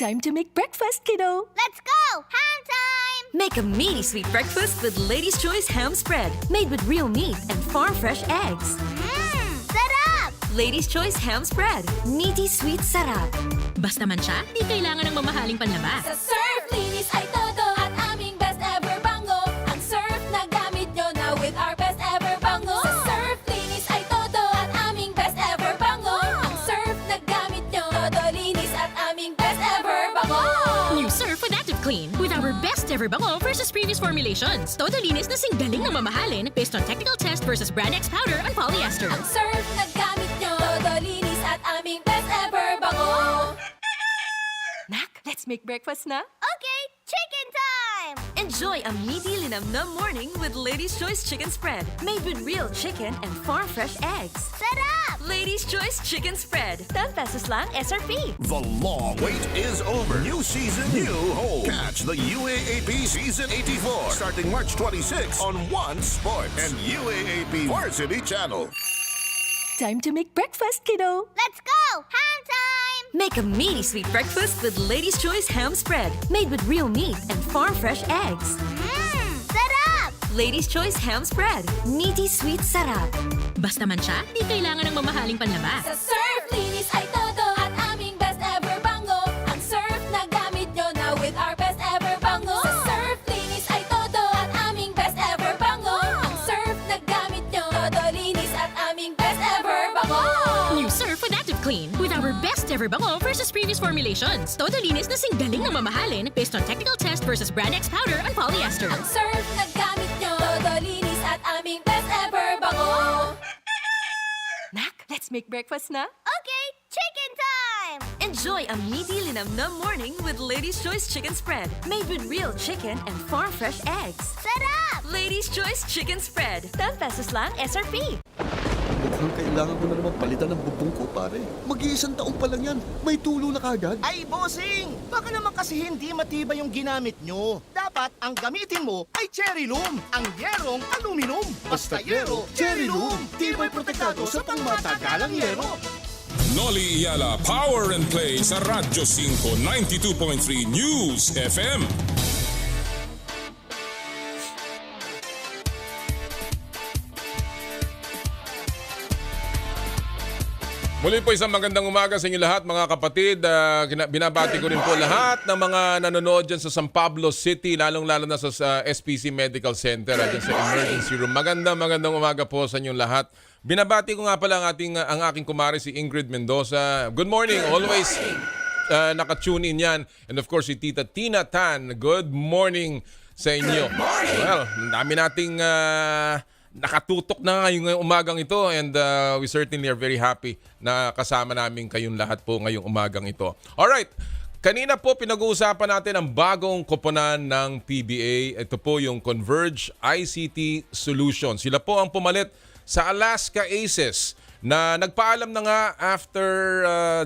Time to make breakfast, kiddo. Let's go! Ham time! Make a meaty sweet breakfast with Lady's Choice Ham Spread, made with real meat and farm-fresh eggs. Sarap! Ladies' Choice Ham Spread, meaty sweet sarap. Basta man siya, di kailangan ng mamahaling panlaba. Sa surf, linis ay todo at aming best ever bango. Ang surf na gamit nyo na with our best ever bango. Sa surf, linis ay todo at aming best ever bango. Ang surf na gamit nyo, todo linis at aming best ever bango. New Surf with Active Clean with our best ever bango versus previous formulations. Todo linis na singgaling na mamahalin based on technical test versus Brand X powder and polyester. Ang surf na gamit nyo, todo linis at aming best ever bango. Nak, let's make breakfast na. Okay, chicken time! Enjoy a meaty linamnam morning with Lady's Choice Chicken Spread, made with real chicken and farm-fresh eggs. Sarap! Ladies' Choice Chicken Spread, 10 pesos lang SRP. The long wait is over. New season, new home. Catch the UAAP Season 84 starting March 26 on One Sports and UAAP Varsity Channel. Time to make breakfast, kiddo. Let's go! Ham time! Make a meaty sweet breakfast with Lady's Choice Ham Spread, made with real meat and farm-fresh eggs. Sarap! Ladies' Choice Ham Spread, meaty sweet sarap. Basta man siya, di kailangan ng mamahaling panlaba. Sa surf, linis ay todo at aming best ever bango. Ang surf na gamit nyo na with our best ever bango. Sa surf, linis ay todo at aming best ever bango. Ang surf na gamit nyo, todo linis at aming best ever bango. New Surf with Active Clean with our best ever bango versus previous formulations. Todo linis na singgaling na mamahalin based on technical test versus Brand X powder and polyester. Ang surf na gamit nyo, todo linis at aming best ever bango. Nak, let's make breakfast na. Okay, chicken time! Enjoy a meaty linamnam morning with Lady's Choice Chicken Spread, made with real chicken and farm-fresh eggs. Sarap! Ladies' Choice Chicken Spread, 10 pesos lang SRP. Mukhang kailangan ko na naman palitan ng bubong ko, pare. Mag-iisang taon pa lang yan. May tulo na kagad. Ay, bossing! Baka naman kasi hindi matibay yung ginamit nyo. Dapat ang gamitin mo ay cherry loom, ang yerong aluminum. Basta yero, cherry loom. Tibay protektado sa pangmatagalang yero. Noli Iyala Power and Play sa Radyo 5 92.3 News FM. Muli po isang magandang umaga sa inyo lahat mga kapatid. Binabati ko rin po lahat ng mga nanonood dyan sa San Pablo City, lalong-lalo na sa SPC Medical Center at dyan sa emergency room. Magandang umaga po sa inyong lahat. Binabati ko nga pala ang aking kumare si Ingrid Mendoza. Good morning, always naka-tune in yan. And of course si Tita Tina Tan, good morning sa inyo. Well, dami nating nakatutok na ngayong umagang ito and we certainly are very happy na kasama namin kayong lahat po ngayong umagang ito. Alright, kanina po pinag-uusapan natin ang bagong koponan ng PBA. Ito po yung Converge ICT Solutions. Sila po ang pumalit sa Alaska Aces na nagpaalam na nga after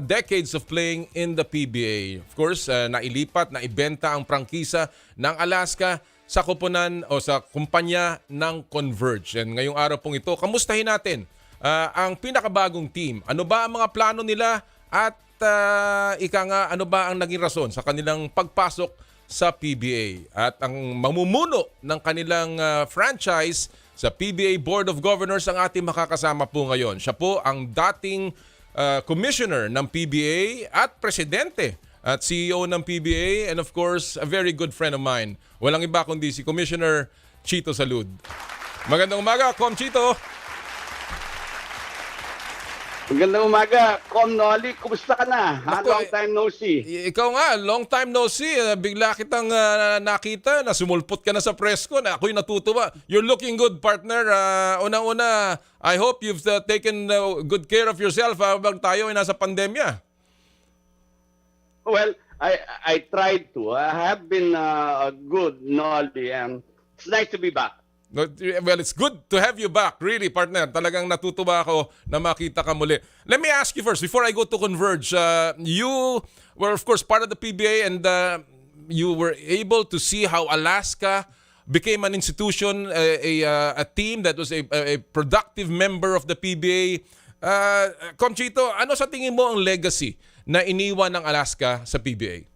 decades of playing in the PBA. Of course, naibenta ang prangkisa ng Alaska sa koponan o sa kumpanya ng Converge. And ngayong araw pong ito, kamustahin natin ang pinakabagong team. Ano ba ang mga plano nila at ano ba ang naging rason sa kanilang pagpasok sa PBA? At ang mamumuno ng kanilang franchise sa PBA Board of Governors ang ating makakasama po ngayon. Siya po ang dating commissioner ng PBA at presidente at CEO ng PBA and of course, a very good friend of mine. Walang iba kundi si Commissioner Chito Salud. Magandang umaga, Com Chito! Magandang umaga, Com Noli. Kumusta ka na? Long time no see. Ikaw nga, long time no see. Bigla kitang nakita na sumulpot ka na sa press ko. Ako'y natutuwa. You're looking good, partner. Unang-una, I hope you've taken good care of yourself habang tayo ay nasa pandemya. Well, I tried to. I have been good, Nolly, and it's nice to be back. Well, it's good to have you back, really, partner. Talagang natutuwa ako na makita ka muli. Let me ask you first, before I go to Converge, you were, of course, part of the PBA and you were able to see how Alaska became an institution, a team that was a productive member of the PBA. Com Chito, ano sa tingin mo ang legacy na iniwan ng Alaska sa PBA?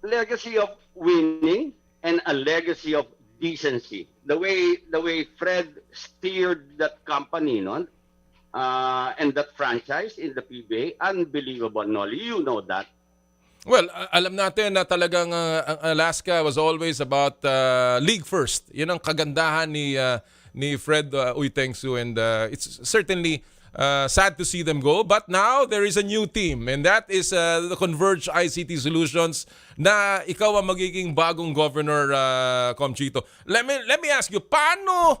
Legacy of winning and a legacy of decency. The way Fred steered that company, no, and that franchise in the PBA, unbelievable, Nolly. You know that. Well, alam natin na talagang ang Alaska was always about league first. Yun ang kagandahan ni Fred Uytengsu, and it's certainly sad to see them go. But now there is a new team, and that is the Converge ICT Solutions na ikaw ang magiging bagong governor, Kume Chito. Let me ask you, paano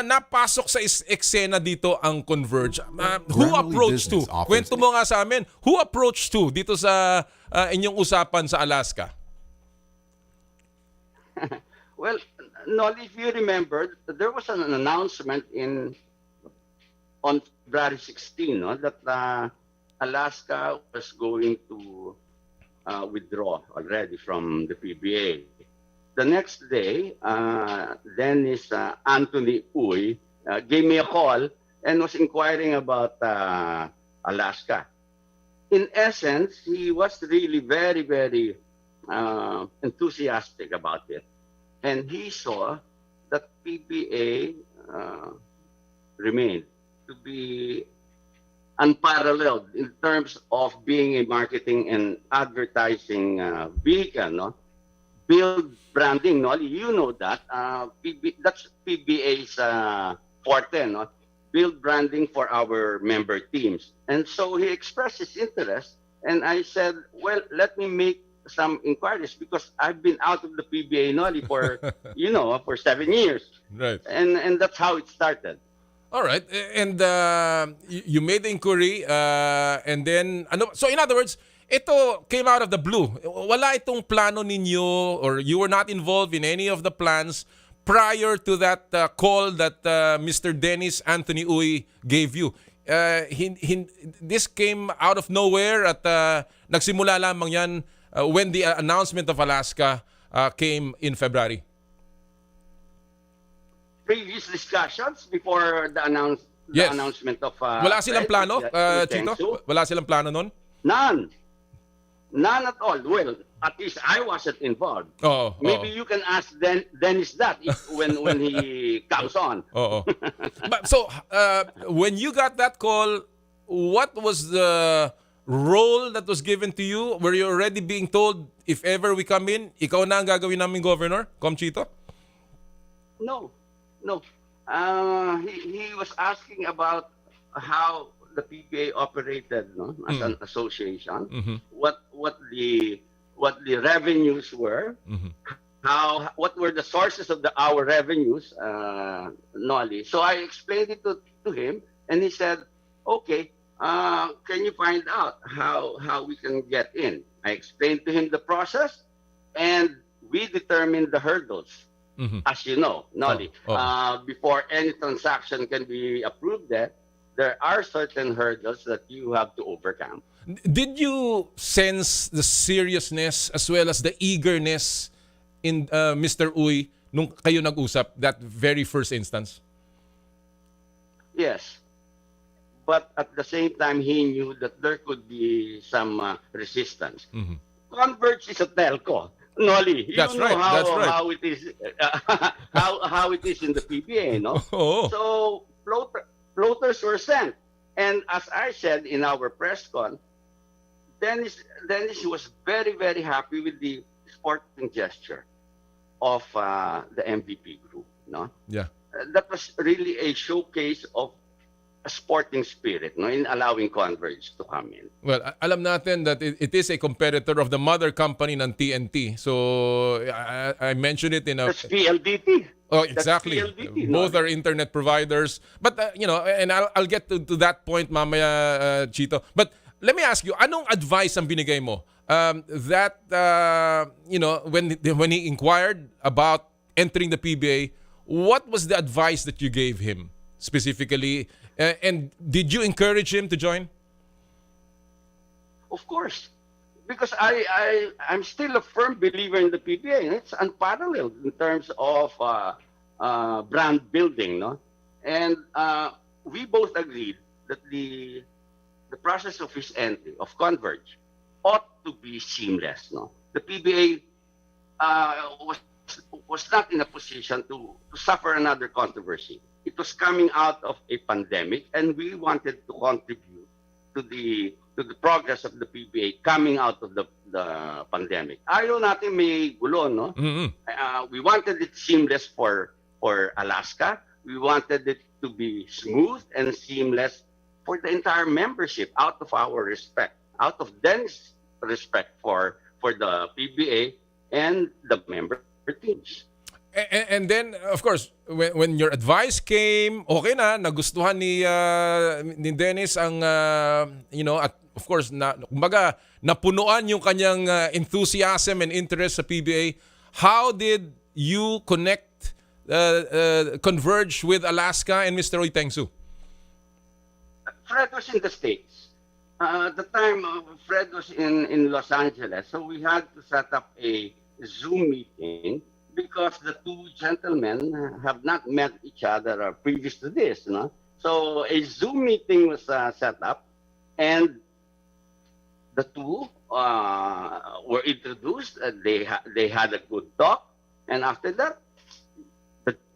napasok sa eksena dito ang Converge? Who approached to? Kwento mo nga sa amin, who approached to dito sa inyong usapan sa Alaska? Well, Nolly, if you remember, there was an announcement on February 16, no, that Alaska was going to withdraw already from the PBA. The next day, Dennis Anthony Uy gave me a call and was inquiring about Alaska. In essence, he was really very, very enthusiastic about it. And he saw that PBA remained to be unparalleled in terms of being a marketing and advertising vehicle, no? Build branding, no? You know that. That's PBA's forte, no? Build branding for our member teams. And so he expressed his interest, and I said, well, let me make some inquiries because I've been out of the PBA, Nolly, for, for 7 years. Right. And that's how it started. All right. And you made the inquiry, and then, so in other words, ito came out of the blue. Wala itong plano ninyo, or you were not involved in any of the plans prior to that call that Mr. Dennis Anthony Uy gave you. This came out of nowhere at nagsimula lamang yan when the announcement of Alaska came in February. Previous discussions before the announcement of wala silang plano, Chito? Wala silang plano nun? None at all. Well, at least I wasn't involved. Maybe you can ask Dennis that when he comes on. But so when you got that call, what was the role that was given to you? Were you already being told, if ever we come in, ikaw na ang gagawin namin governor, Kume Chito? No. He was asking about how the PBA operated, no, as an association. Mm-hmm. What the revenues were, what were the sources of our revenues, Nolly. So I explained it to him, and he said, "Okay, can you find out how we can get in?" I explained to him the process, and we determined the hurdles. As you know, Nolly, before any transaction can be approved, there are certain hurdles that you have to overcome. Did you sense the seriousness as well as the eagerness in Mr. Uy nung kayo nag-usap, that very first instance? Yes. But at the same time, he knew that there could be some resistance. Converge is a telco. Nolly, you know how it is how it is in the PBA, no? So floaters were sent, and as I said in our press con, Dennis was very, very happy with the sporting gesture of the MVP group, no? Yeah, that was really a showcase of a sporting spirit, no, in allowing Converge to come in. Well, alam natin that it is a competitor of the mother company ng TNT. So I mentioned it in a... That's PLDT. Oh, exactly. PLDT, both are internet providers. But, and I'll get to that point mamaya, Chito. But let me ask you, anong advice ang binigay mo? When he inquired about entering the PBA, what was the advice that you gave him specifically? And did you encourage him to join? Of course, because I'm still a firm believer in the PBA. It's unparalleled in terms of brand building, no? And we both agreed that the process of his entry of Converge ought to be seamless, no? The PBA was not in a position to suffer another controversy. It was coming out of a pandemic, and we wanted to contribute to the progress of the PBA coming out of the pandemic. Ayaw natin may gulo, no? We wanted it seamless for Alaska. We wanted it to be smooth and seamless for the entire membership, out of our respect, out of Den's respect for the PBA and the member teams. And then, of course, when your advice came, okay na, nagustuhan ni Dennis ang, at of course, kumbaga, napunuan yung kanyang enthusiasm and interest sa PBA. How did you connect, converge with Alaska and Mr. Roy Tengsu? Fred was in the States. At the time, Fred was in Los Angeles, so we had to set up a Zoom meeting because the two gentlemen have not met each other previous to this. No? So a Zoom meeting was set up, and the two were introduced. They had a good talk, and after that,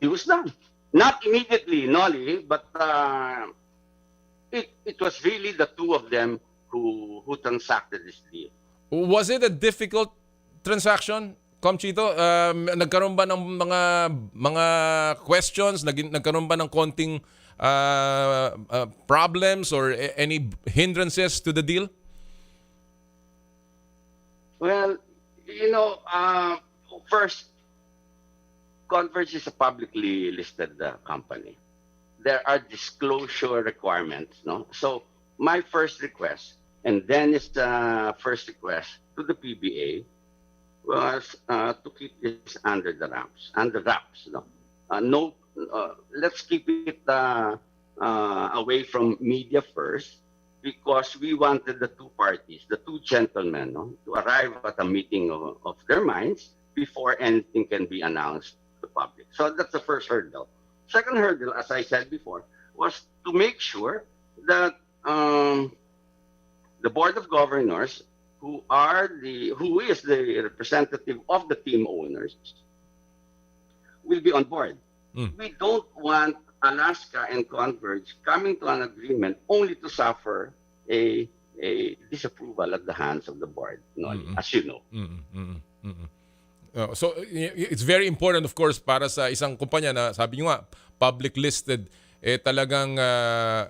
it was done. Not immediately, Nolly, but it was really the two of them who transacted this deal. Was it a difficult transaction, Kume Chito? Nagkaroon ba ng mga questions? Nagkaroon ba ng konting problems or any hindrances to the deal? Well, first, Converge is a publicly listed company. There are disclosure requirements, no? So my first request, and Dennis' first request to the PBA was to keep this under wraps, no? Let's keep it away from media first, because we wanted the two parties, the two gentlemen, to arrive at a meeting of their minds before anything can be announced to the public. So that's the first hurdle. Second hurdle, as I said before, was to make sure that the Board of Governors, who is the representative of the team owners, will be on board. We don't want Alaska and Converge coming to an agreement only to suffer a disapproval at the hands of the board, as you know. So it's very important, of course, para sa isang kumpanya na sabi nyo nga, public listed, talagang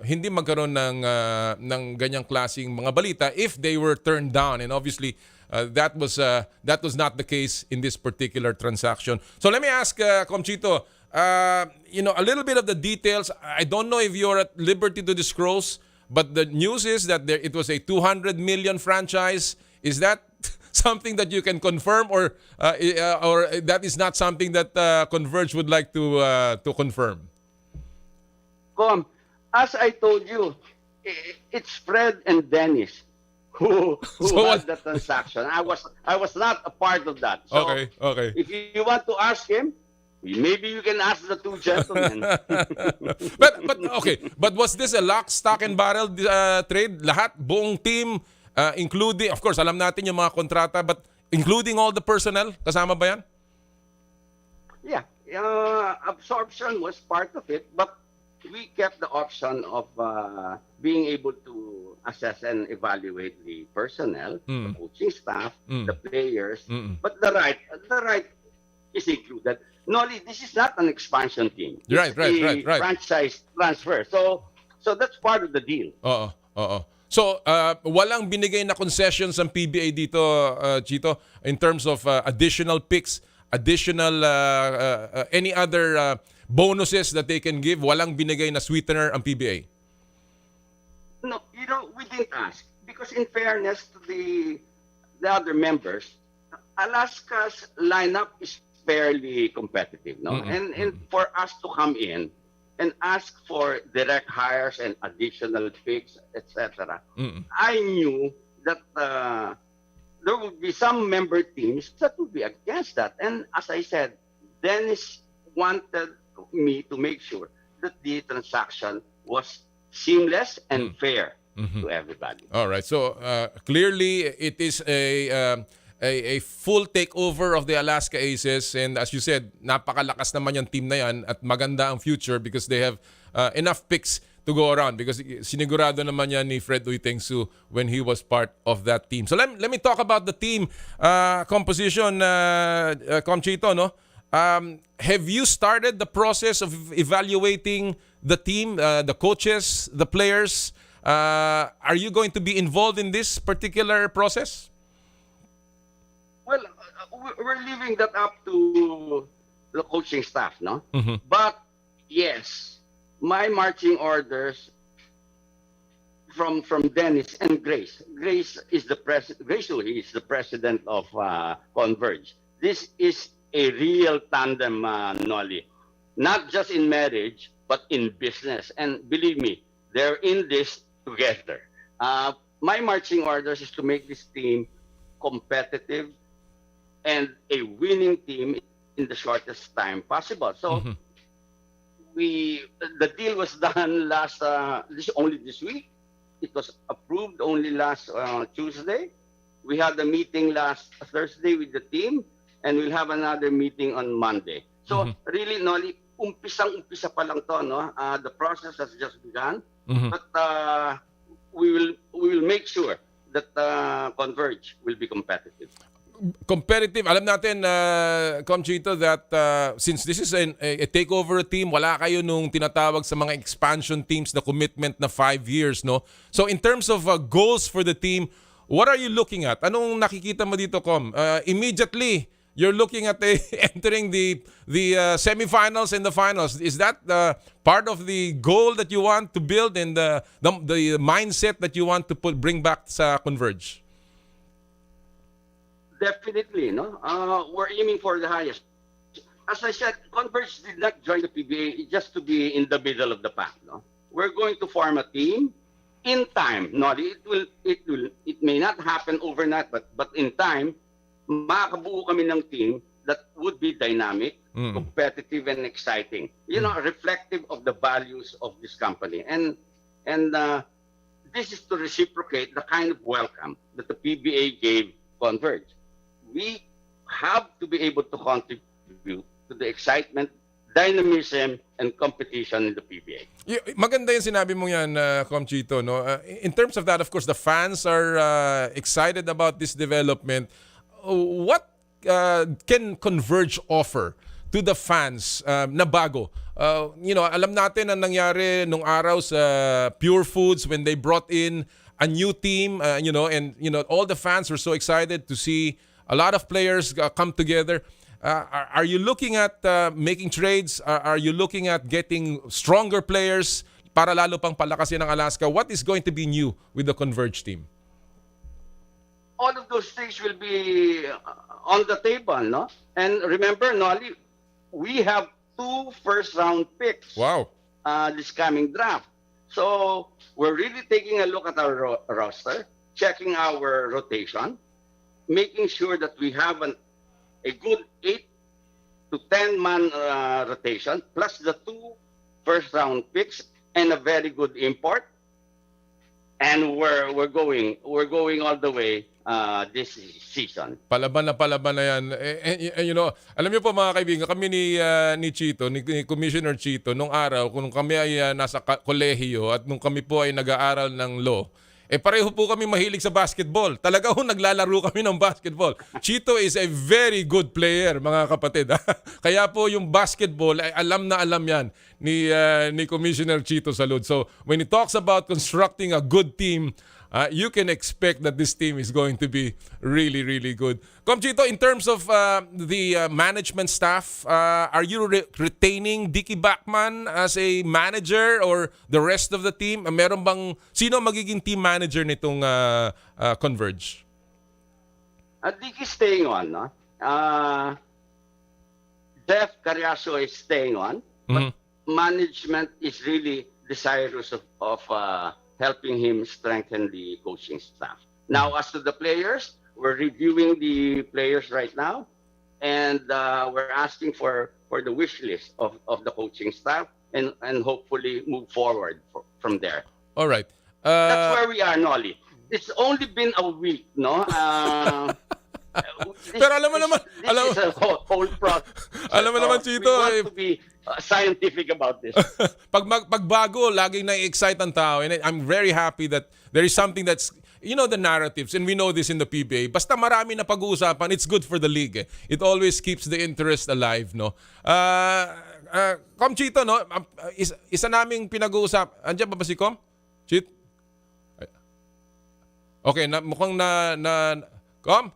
hindi magkaroon ng ganyang klaseng mga balita if they were turned down. And obviously, that was not the case in this particular transaction. So let me ask, Kume Chito, a little bit of the details. I don't know if you're at liberty to disclose, but the news is that it was a 200 million franchise. Is that something that you can confirm, or that is not something that Converge would like to confirm? As I told you, it's Fred and Dennis who had the transaction. I was not a part of that. So okay. If you want to ask him, maybe you can ask the two gentlemen. But was this a lock, stock and barrel trade? Lahat, buong team, including, of course, alam natin yung mga kontrata, but including all the personnel, kasama ba yan? Yeah, absorption was part of it, but we kept the option of being able to assess and evaluate the personnel, the coaching staff, the players, but the right is included. Nolly, this is not an expansion team. Right. Franchise transfer. So that's part of the deal. So, walang binigay na concessions ang PBA dito, Chito, in terms of additional picks, additional any other bonuses that they can give. Walang binigay na sweetener ang PBA. No, we didn't ask, because in fairness to the other members, Alaska's lineup is fairly competitive, no? And for us to come in and ask for direct hires and additional picks, etc., I knew that there would be some member teams that would be against that. And as I said, Dennis wanted me to make sure that the transaction was seamless and fair to everybody. All right. So clearly, it is a full takeover of the Alaska Aces, and as you said, napakalakas naman yung team na yan at maganda ang future because they have enough picks to go around because sinigurado naman yan ni Fred Uytengsu when he was part of that team. So let me talk about the team composition, Com Chito, no? Have you started the process of evaluating the team, the coaches, the players? Are you going to be involved in this particular process? Well, we're leaving that up to the coaching staff, no? But yes, my marching orders from Dennis and Grace. Grace is the president. Grace is the president of Converge. This is a real tandem, Nolly. Not just in marriage, but in business. And believe me, they're in this together. My marching orders is to make this team competitive and a winning team in the shortest time possible. So the deal was done only this week. It was approved only last Tuesday. We had a meeting last Thursday with the team, and we'll have another meeting on Monday. So really, Nolly, umpisang-umpisa pa lang to, no? The process has just begun, but we will make sure that Converge will be competitive. Competitive. Alam natin, Com Chito, that since this is a takeover team, wala kayo nung tinatawag sa mga expansion teams na commitment na 5 years, no? So in terms of goals for the team, what are you looking at? Anong nakikita mo dito, Com? Immediately, you're looking at entering the semifinals and the finals. Is that part of the goal that you want to build and the mindset that you want to bring back sa Converge? Definitely, no? We're aiming for the highest. As I said, Converge did not join the PBA just to be in the middle of the pack, no? We're going to form a team in time. No, it may not happen overnight, but in time, makakabuo kami ng team that would be dynamic, competitive, and exciting. You know, reflective of the values of this company. And this is to reciprocate the kind of welcome that the PBA gave Converge. We have to be able to contribute to the excitement, dynamism, and competition in the PBA. Maganda yung sinabi mo yan, Com Chito, no? In terms of that, of course, the fans are excited about this development. What can Converge offer to the fans na bago? Alam natin ang nangyari nung araw sa Pure Foods when they brought in a new team, and all the fans were so excited to see a lot of players come together. Are you looking at making trades? Are you looking at getting stronger players para lalo pang palakasin ng Alaska? What is going to be new with the Converge team? All of those things will be on the table, no? And remember, Nolly, we have 2 first-round picks. Wow. This coming draft. So we're really taking a look at our roster, checking our rotation, making sure that we have a good 8 to 10 man rotation, plus the 2 first-round picks and a very good import. And we're going all the way this season. Palaban na yan. Alam niyo po mga kaibigan, kami ni Chito, ni Commissioner Chito, nung araw, kung kami ay nasa kolehiyo at nung kami po ay nag-aaral ng law, pareho po kami mahilig sa basketball. Talaga naglalaro kami ng basketball. Chito is a very good player, mga kapatid. Kaya po yung basketball, ay alam na alam yan ni Commissioner Chito Salud. So when he talks about constructing a good team, you can expect that this team is going to be really, really good. Com Chito, in terms of the management staff, are you retaining Dicky Bachman as a manager or the rest of the team? Meron bang, sino magiging team manager nitong Converge? Dicky staying on, no? Jeff Carriazo is staying on, but management is really desirous of helping him strengthen the coaching staff. Now, as to the players, we're reviewing the players right now, and we're asking for the wish list of the coaching staff, and hopefully move forward from there. All right. That's where we are, Nolly. It's only been a week, no? Pero alam mo naman, This is a whole process. Alam mo naman, Chito, we want to be scientific about this. pag bago, laging na-excite ang tao. And I'm very happy that there is something that's, the narratives, and we know this in the PBA. Basta marami na pag-uusapan, it's good for the league. It always keeps the interest alive, no? Com Chito, no? Isa naming pinag-uusap. Andiyan ba si Com? Chit? Okay, mukhang Com?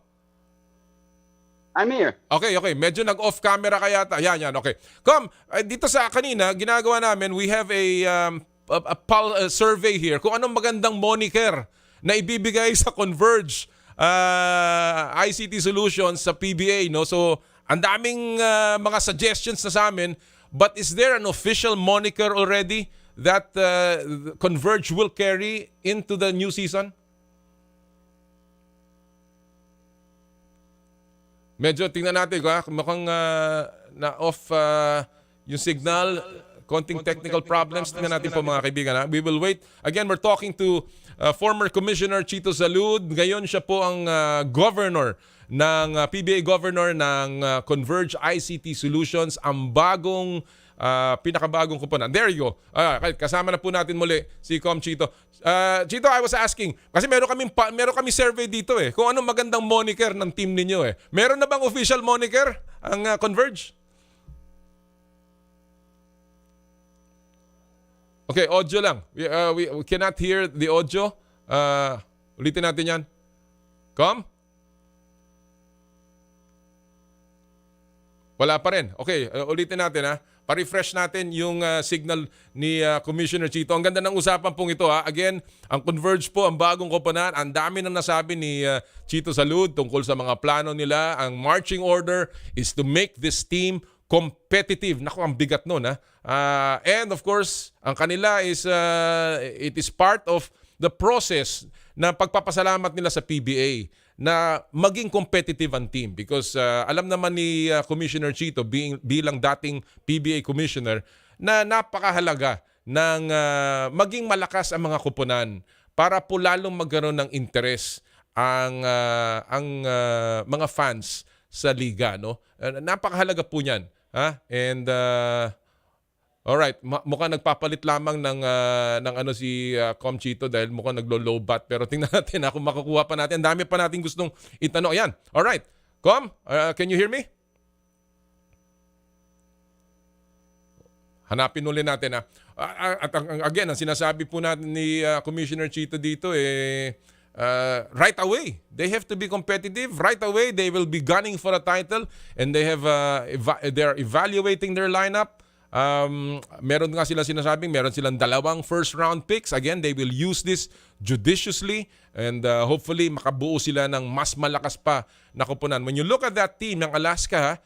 I'm here. Okay. Medyo nag-off camera kaya yata. Yan. Okay. Com, dito sa kanina, ginagawa namin, we have a survey here kung anong magandang moniker na ibibigay sa Converge ICT Solutions sa PBA, no? So, ang daming mga suggestions na sa amin, but is there an official moniker already that Converge will carry into the new season? Medyo tingnan natin, mukhang na-off yung signal, konting technical problems. Tingnan natin po mga kaibigan. We will wait. Again, we're talking to former Commissioner Chito Salud. Ngayon siya po ang governor ng PBA governor ng Converge ICT Solutions, ang pinakabagong kuponan. There you go. Kasama na po natin muli si Com Chito. Chito, I was asking, kasi meron kami survey dito kung anong magandang moniker ng team ninyo Meron na bang official moniker ang Converge? Okay, audio lang. We cannot hear the audio. Ulitin natin yan. Com? Wala pa rin. Okay, ulitin natin Pa-refresh natin yung signal ni Commissioner Chito. Ang ganda ng usapan pong ito. Again, ang Converge po, ang bagong koponan. Ang dami nang nasabi ni Chito Salud tungkol sa mga plano nila. Ang marching order is to make this team competitive. Naku, ang bigat nun. And of course, ang kanila is it is part of the process na pagpapasalamat nila sa PBA na maging competitive ang team because alam naman ni Commissioner Chito bilang dating PBA commissioner na napakahalaga ng maging malakas ang mga kuponan para po lalong magkaroon ng interes ang mga fans sa liga, no? Napakahalaga po niyan, And alright, mukhang nagpapalit lamang ng si Com Chito dahil mukhang naglo-low bat. Pero tingnan natin kung makukuha pa natin. Ang dami pa natin gustong itanong. Ayan. Alright. Com, can you hear me? Hanapin ulit natin. At again, ang sinasabi po natin ni Commissioner Chito dito right away. They have to be competitive. Right away, they will be gunning for a title and they're evaluating their lineup. Meron nga sila sinasabing meron silang 2 first round picks. Again, they will use this judiciously and hopefully makabuo sila ng mas malakas pa na koponan. When you look at that team ng Alaska,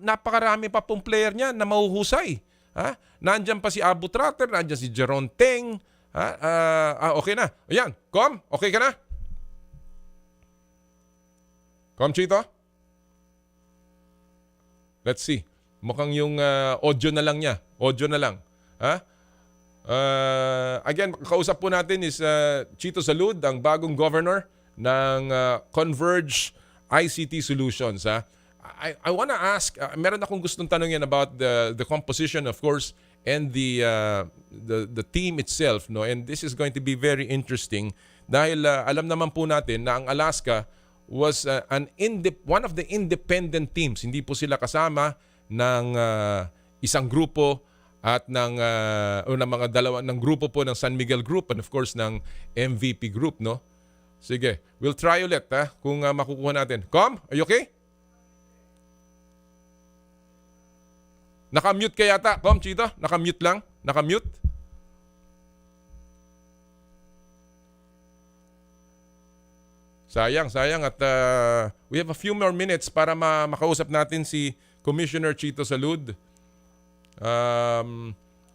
napakarami pa pong player niya na mahuhusay. Nandiyan pa si Abu Tratter, nandiyan si Jeron Teng. Okay na. Ayan, Com, okay ka na? Com Chito? Let's see. Mukhang yung audio na lang niya. Audio na lang. Again, kausap po natin is Chito Salud, ang bagong governor ng Converge ICT Solutions. I wanna ask, meron akong gustong tanongin about the composition, of course, and the team itself. No? And this is going to be very interesting dahil alam naman po natin na ang Alaska was one of the independent teams. Hindi po sila kasama ng isang grupo at ng mga ng grupo po ng San Miguel Group and of course ng MVP Group, no? Sige, we'll try ulit kung makukuha natin. Com, are you okay? Naka-mute ka yata, Com Chito? Naka-mute lang? Naka-mute? Sayang at we have a few more minutes para makausap natin si Commissioner Chito Salud.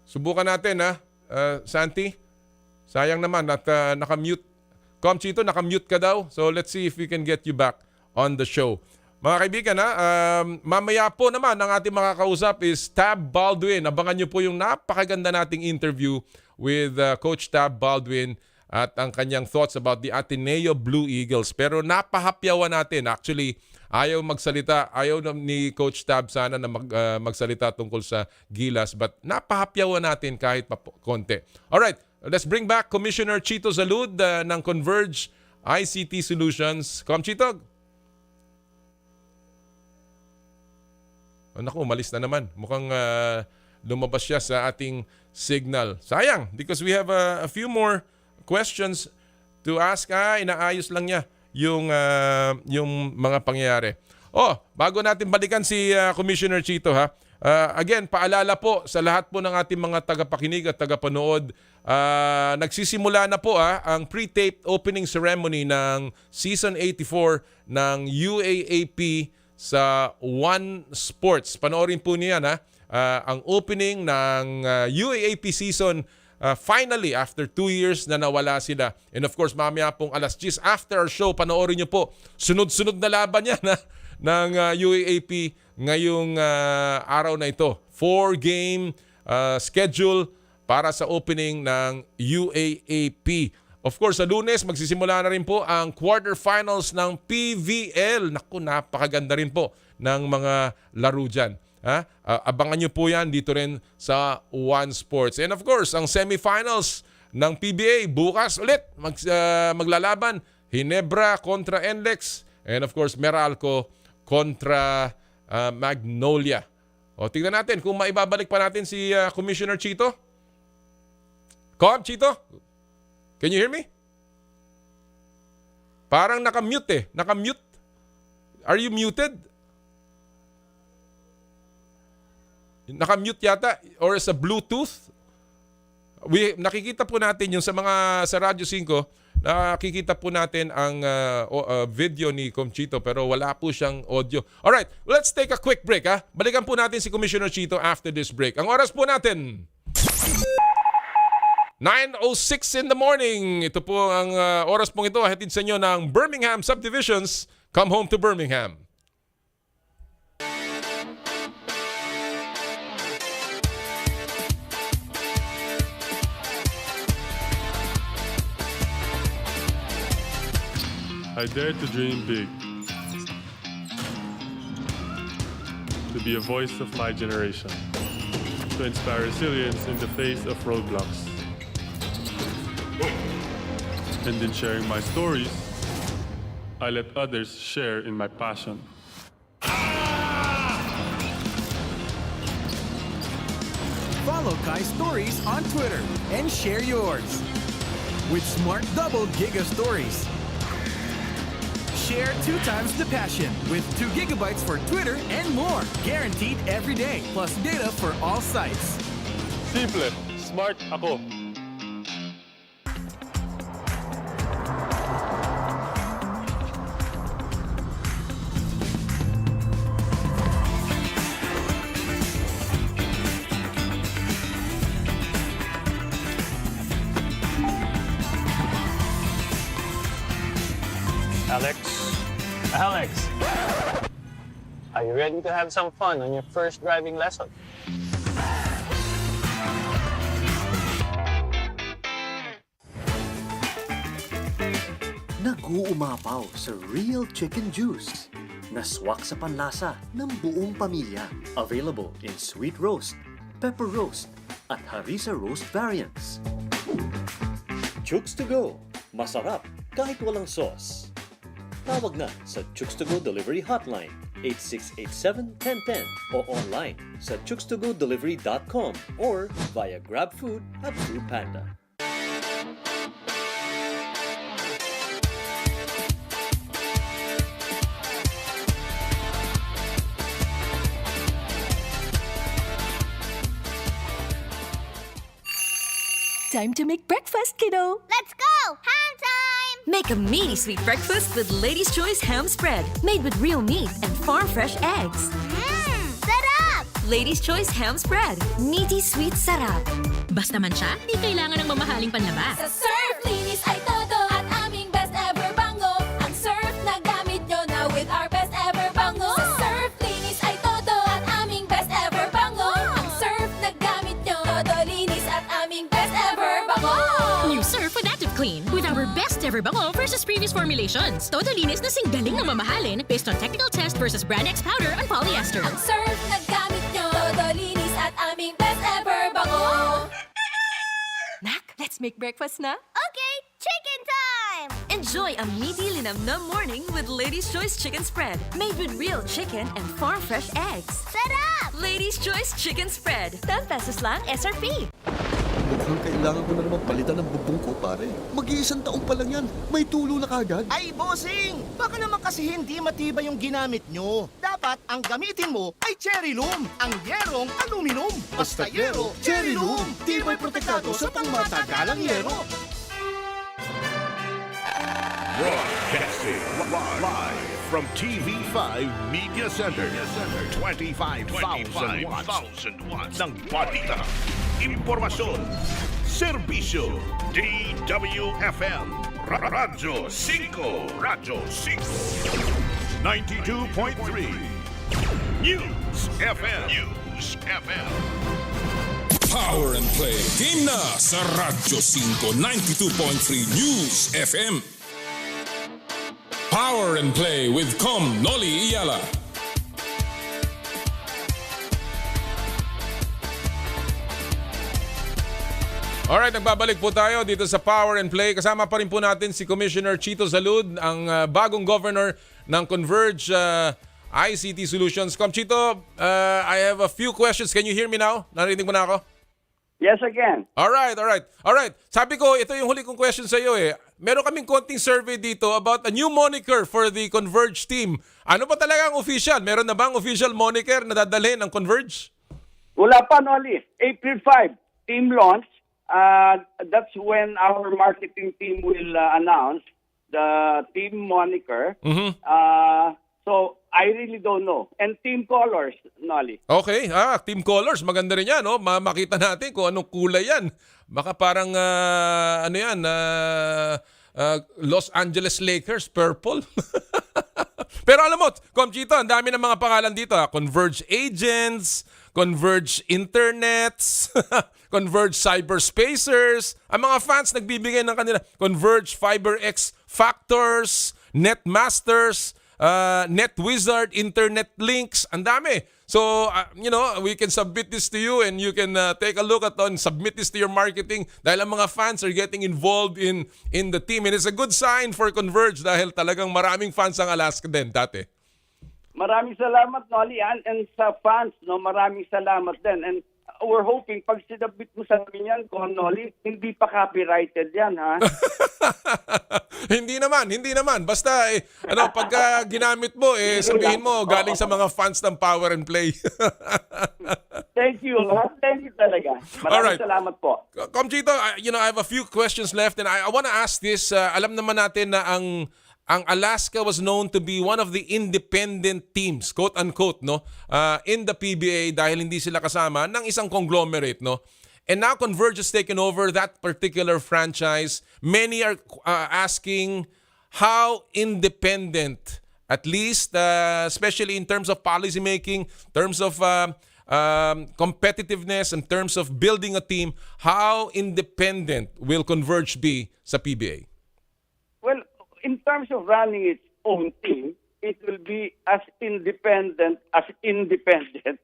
Subukan natin Santi. Sayang naman at naka-mute. Com Chito, naka-mute ka daw. So let's see if we can get you back on the show. Mga kaibigan, mamaya po naman ang ating makakausap is Tab Baldwin. Abangan nyo po yung napakaganda nating interview with Coach Tab Baldwin at ang kanyang thoughts about the Ateneo Blue Eagles. Pero napahapyawan natin. Actually, ayaw magsalita. Ayaw ni Coach Tab sana na magsalita tungkol sa Gilas. But napahapyawan natin kahit konti. Alright, let's bring back Commissioner Chito Salud ng Converge ICT Solutions. Chito. Naku, umalis na naman. Mukhang lumabas siya sa ating signal. Sayang, because we have a few more questions to ask. Inaayos lang niya yung mga pangyayari. Bago natin balikan si Commissioner Chito, ha? Again, paalala po sa lahat po ng ating mga tagapakinig at tagapanood, nagsisimula na po ang pre-taped opening ceremony ng Season 84 ng UAAP sa One Sports. Panoorin po niyan ang opening ng UAAP season finally after 2 years na nawala sila. And of course, mamaya pong alas 10 after our show, panoorin niyo po sunod-sunod na laban yan ng UAAP ngayong araw na ito. 4-game schedule para sa opening ng UAAP. Of course, sa Lunes, magsisimula na rin po ang quarterfinals ng PVL. Naku, napakaganda rin po ng mga laro dyan. Abangan nyo po yan dito rin sa One Sports. And of course, ang semifinals ng PBA bukas ulit maglalaban. Ginebra kontra NLEX. And of course, Meralco kontra Magnolia. Tingnan natin kung maibabalik pa natin si Commissioner Chito. Chito? Can you hear me? Parang nakamute Nakamute. Are you muted? Nakamute yata or sa Bluetooth? Nakikita po natin yung sa Radyo 5, nakikita po natin ang video ni Chito pero wala po siyang audio. Alright, let's take a quick break. Balikan po natin si Commissioner Chito after this break. Ang oras po natin 9:06 in the morning. Ito po ang oras pong ito. Hatid sa inyo ng Birmingham Subdivisions. Come home to Birmingham. I dare to dream big. To be a voice of my generation. To inspire resilience in the face of roadblocks. And in sharing my stories, I let others share in my passion. Follow Kai's stories on Twitter and share yours. With Smart Double Giga Stories. Share 2 times the passion with 2 gigabytes for Twitter and more. Guaranteed every day, plus data for all sites. Simple, smart ako. Alex, are you ready to have some fun on your first driving lesson? Nag-uumapaw sa real chicken juice. Naswak sa panlasa ng buong pamilya. Available in sweet roast, pepper roast, at harissa roast variants. Chooks to go. Masarap kahit walang sauce. Tawag na sa Chooks to Go Delivery Hotline 8687-1010 o online sa chookstogodelivery.com or via GrabFood at Foodpanda. Time to make breakfast, kiddo! Let's go! Ham time! Make a meaty sweet breakfast with Lady's Choice Ham Spread, made with real meat and farm-fresh eggs. Sarap! Lady's Choice Ham Spread, meaty sweet sarap. Basta man siya, di kailangan ng mamahaling panlaba. Sa surf, linis ay todo at aming best ever bango. Ang surf na gamit nyo na with our best ever bango. Sa surf, linis ay todo at aming best ever bango. Ang surf na gamit nyo, todo linis at aming best ever bango. New Surf with Active Clean. ever bango versus previous formulations. Todo linis na singgaling na mamahalin based on technical test versus Brand X powder on polyester. Ang surf na gamit nyo, todo linis at aming best ever bago. Nak, let's make breakfast na. Okay, chicken time! Enjoy a meaty linamnam morning with Lady's Choice Chicken Spread. Made with real chicken and farm-fresh eggs. Sarap! Lady's Choice Chicken Spread. 10 pesos lang SRP. Mukhang kailangan ko na naman palitan ng bubong ko, pare. Mag-iisang taong pa lang yan. May tulo na kagad. Ay, bossing! Baka naman kasi hindi matibay yung ginamit nyo. Dapat ang gamitin mo ay cherry loom, ang yerong aluminum. Basta yero, cherry loom. Tibay protektado sa pangmatagalang yero. Broadcasting live from TV5 Media Center. 25,000 watts ng balita, impormasyon, serbisyo, DWFM, Radyo 5, 92.3, News FM. Power and Play game na sa Radyo 5 92.3 News FM. Power and Play with Noli Iyala. Alright, nagbabalik po tayo dito sa Power and Play. Kasama pa rin po natin si Commissioner Chito Salud, ang bagong governor ng Converge ICT Solutions. Chito, I have a few questions. Can you hear me now? Narinig mo na ako? Yes, again. Alright. Sabi ko, ito yung huli kong question sa iyo eh. Meron kaming konting survey dito about a new moniker for the Converge team. Ano ba talaga ang official? Meron na bang official moniker na dadalhin ng Converge? Wala pa, Noli. April 5, team launch. That's when our marketing team will announce the team moniker. So, I really don't know. And team colors, Noli. Okay, team colors. Maganda rin yan, no? Makita natin kung anong kulay yan. Baka parang, Los Angeles Lakers, purple. Pero alam mo, Chito, ang dami ng mga pangalan dito. Converge Agents, Converge Internets, Converge Cyberspacers. Ang mga fans nagbibigay ng kanila. Converge FiberX Factors, Netmasters, NetWizard, Internet Links. Ang dami. So, we can submit this to you and you can take a look at and submit this to your marketing dahil ang mga fans are getting involved in the team. And it's a good sign for Converge dahil talagang maraming fans ang Alaska din dati. Maraming salamat, Noli. And sa fans, maraming salamat din. And we're hoping pag sinabit mo sa amin yan, Noli, hindi pa copyrighted yan, ha? Hindi naman. Basta, pagka ginamit mo, sabihin mo, galing sa mga fans ng Power and Play. Thank you. Thank you talaga. Maraming salamat po. Chito, I have a few questions left and I want to ask this. Alam naman natin na ang Alaska was known to be one of the independent teams, quote-unquote, in the PBA dahil hindi sila kasama ng isang conglomerate, no? And now Converge has taken over that particular franchise. Many are asking how independent, at least especially in terms of policy making, in terms of competitiveness, in terms of building a team, how independent will Converge be sa PBA? Well, in terms of running its own team, it will be as independent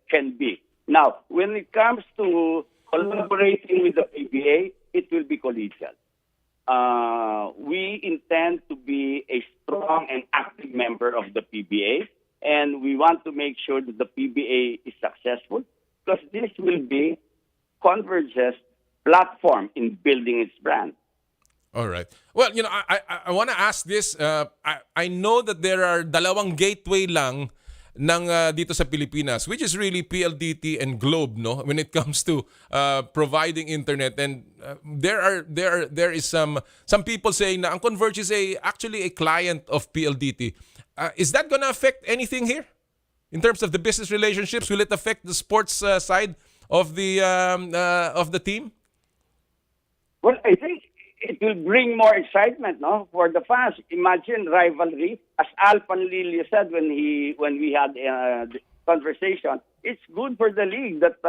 can be. Now, when it comes to collaborating with the PBA, it will be collegial. We intend to be a strong and active member of the PBA, and we want to make sure that the PBA is successful because this will be Converge's platform in building its brand. All right. Well, I want to ask this. I know that there are dalawang gateway lang ng dito sa Pilipinas, which is really PLDT and Globe, no, when it comes to providing internet. And there is some people saying na ang Converge is actually a client of PLDT. Is that going to affect anything here in terms of the business relationships? Will it affect the sports side of the team? Well, I think it will bring more excitement, for the fans. Imagine rivalry, as Al Panlilio said when we had the conversation. It's good for the league that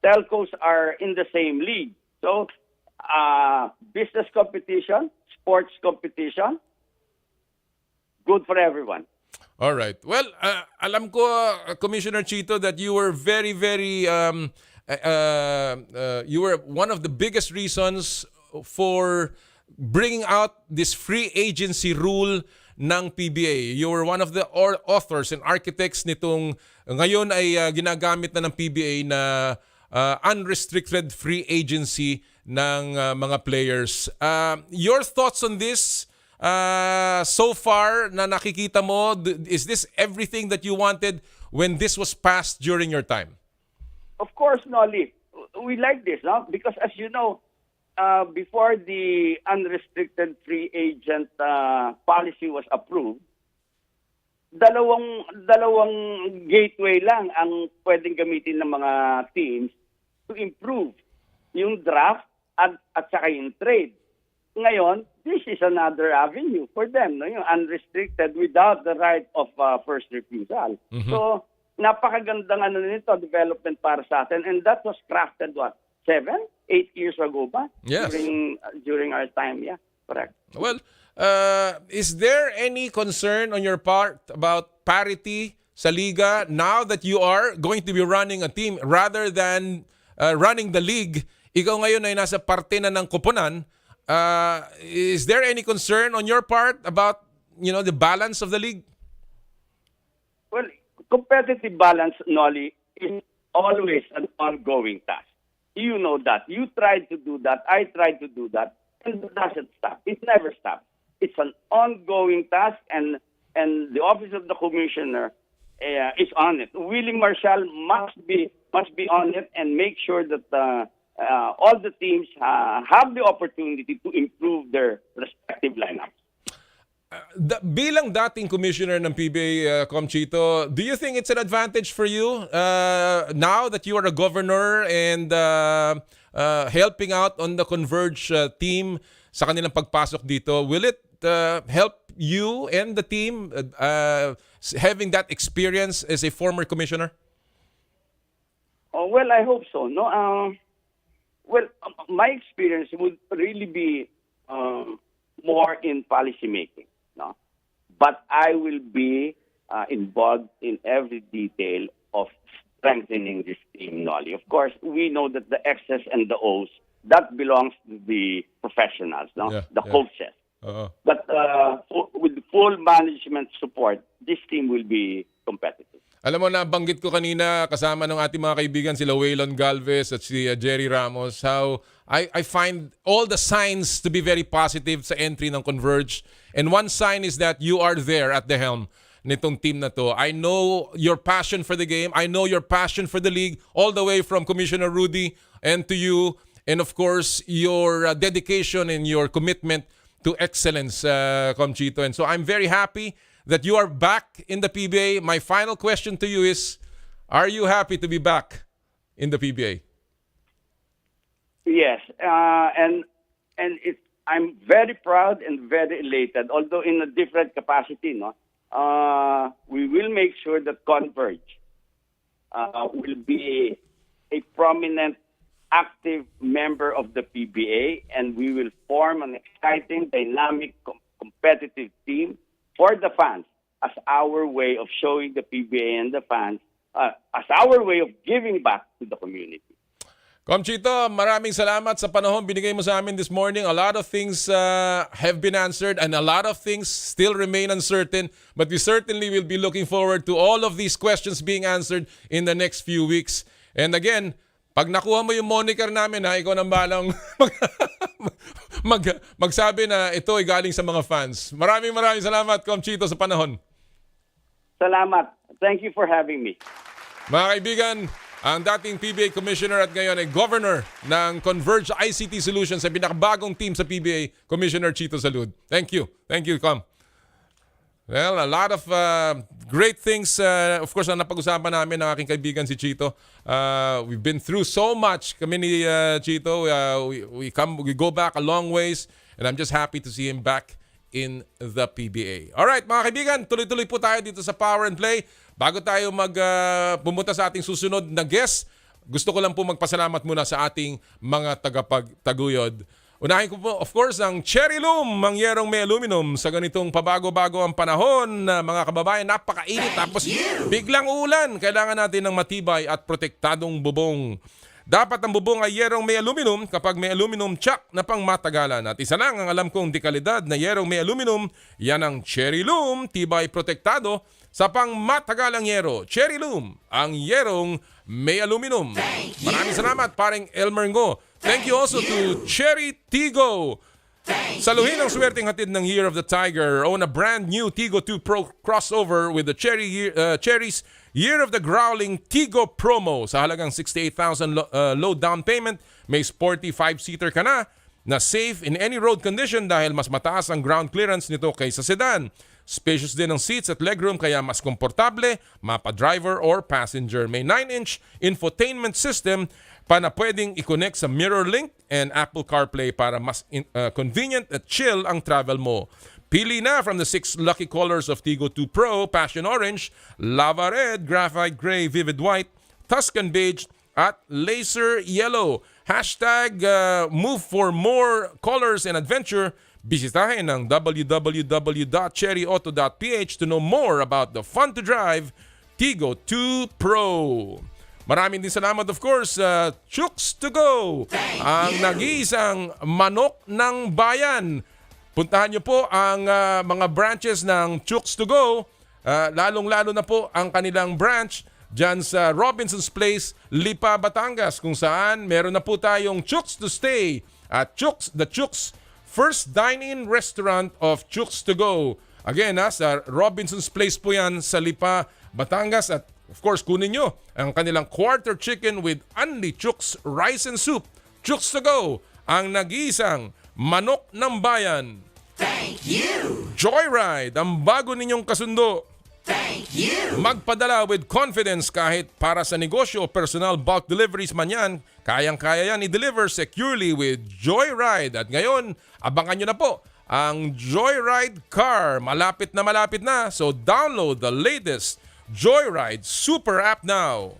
telcos are in the same league. So business competition, sports competition, good for everyone. All right. Well, alam ko, Commissioner Chito, that you were very, very, you were one of the biggest reasons for bringing out this free agency rule ng PBA. You were one of the authors and architects nitong ngayon ay ginagamit na ng PBA na unrestricted free agency ng mga players. Your thoughts on this? So far na nakikita mo, is this everything that you wanted when this was passed during your time? Of course, Nolly. We like this, no? Because as you know, before the unrestricted free agent policy was approved, dalawang gateway lang ang pwedeng gamitin ng mga teams to improve yung draft at saka yung trade. Ngayon, this is another avenue for them, no? Yung unrestricted without the right of first refusal. Mm-hmm. So, napakagandang nito, development para sa atin. And that was crafted, 7, 8 years ago ba? Yes. During our time, yeah. Correct. Well, is there any concern on your part about parity sa liga now that you are going to be running a team rather than running the league? Ikaw ngayon ay nasa parte na ng koponan. Is there any concern on your part about, the balance of the league? Well, competitive balance, Nolly, is always an ongoing task. You know that. You tried to do that. I tried to do that. And it doesn't stop. It never stops. It's an ongoing task, and the Office of the Commissioner is on it. Willie Marshall must be on it and make sure that all the teams have the opportunity to improve their respective lineups. Bilang dating commissioner ng PBA, Com Chito, do you think it's an advantage for you now that you are a governor and helping out on the Converge team sa kanilang pagpasok dito? Will it help you and the team having that experience as a former commissioner? Oh, well, I hope so. No, my experience would really be more in policy making. No, but I will be involved in every detail of strengthening this team, Nolly. Of course, we know that the X's and the O's, that belongs to the professionals, no? Yeah, the coaches. But with full management support, this team will be competitive. Alam mo, nabanggit ko kanina kasama ng ating mga kaibigan sila Waylon Galvez at si Jerry Ramos, how I find all the signs to be very positive sa entry ng Converge. And one sign is that you are there at the helm nitong team na to. I know your passion for the game. I know your passion for the league, all the way from Commissioner Rudy and to you. And of course, your dedication and your commitment to excellence, Com Chito. And so I'm very happy that you are back in the PBA. My final question to you is, are you happy to be back in the PBA? Yes, and I'm very proud and very elated, although in a different capacity. No, we will make sure that Converge will be a prominent, active member of the PBA, and we will form an exciting, dynamic, competitive team for the fans as our way of showing the PBA and the fans, as our way of giving back to the community. Com Chito, maraming salamat sa panahon binigay mo sa amin this morning. A lot of things have been answered and a lot of things still remain uncertain. But we certainly will be looking forward to all of these questions being answered in the next few weeks. And again, pag nakuha mo yung moniker namin, ikaw nang balang magsabi na ito ay galing sa mga fans. Maraming salamat, Com Chito, sa panahon. Salamat. Thank you for having me. Mga kaibigan, ang dating PBA Commissioner at ngayon ay Governor ng Converge ICT Solutions sa pinakabagong team sa PBA, Commissioner Chito Salud. Thank you. Thank you, Com. Well, a lot of great things, of course, na napag-usapan namin ng aking kaibigan si Chito. We've been through so much. Kami ni Chito, we go back a long ways, and I'm just happy to see him back in the PBA. Alright, mga kaibigan, tuloy-tuloy po tayo dito sa Power and Play. Bago tayo pumunta sa ating susunod na guest, gusto ko lang po magpasalamat muna sa ating mga tagapagtaguyod. Unahin ko po, of course, ang Cherry Loom, ang yerong may aluminum sa ganitong pabago-bago ang panahon na mga kababayan, napakainit. Tapos biglang ulan, kailangan natin ng matibay at protektadong bubong. Dapat ang bubong ay yerong may aluminum kapag may aluminum tiyak na pangmatagalan. At isa lang ang alam kong dekalidad na yerong may aluminum, yan ang Cherry Loom, tibay protektado sa pangmatagalang yero. Cherry Loom, ang yerong may aluminum. Maraming salamat, paring Elmer Ngo. Thank you also to Cherry Tigo. Saluhin ang swerteng hatid ng Year of the Tiger. Own a brand new Tigo 2 Pro crossover with the Cherry's Year of the Growling Tigo promo. Sa halagang 68,000 low down payment, may sporty 5-seater ka na safe in any road condition dahil mas mataas ang ground clearance nito kaysa sedan. Spacious din ang seats at legroom kaya mas komportable, mapa-driver or passenger. May 9-inch infotainment system pa na pwedeng i-connect sa Mirror Link and Apple CarPlay para mas convenient at chill ang travel mo. Pili na from the 6 lucky colors of Tigo 2 Pro: Passion Orange, Lava Red, Graphite Gray, Vivid White, Tuscan Beige, at Laser Yellow. Hashtag move for more colors and adventure. Bisitahin ang www.cherryauto.ph to know more about the fun-to-drive Tigo 2 Pro. Maraming din salamat, of course, sa Chooks to Go, ang nag-iisang manok ng bayan. Puntahan niyo po ang mga branches ng Chooks to Go, lalong-lalo na po ang kanilang branch dyan sa Robinson's Place, Lipa, Batangas, kung saan meron na po tayong Chooks to Stay at the Chooks First Dine-In Restaurant of Chooks to Go. Again, sa Robinson's Place po yan sa Lipa, Batangas. At of course, kunin nyo ang kanilang quarter chicken with Unli Chooks Rice and Soup. Chooks to Go, ang nag-iisang manok ng bayan. Thank you! Joyride, ang bago ninyong kasundo. Thank you! Magpadala with confidence kahit para sa negosyo o personal bulk deliveries man yan. Kayang-kaya yan i-deliver securely with Joyride. At ngayon, abangan nyo na po ang Joyride Car. Malapit na. So download the latest Joyride Super App now.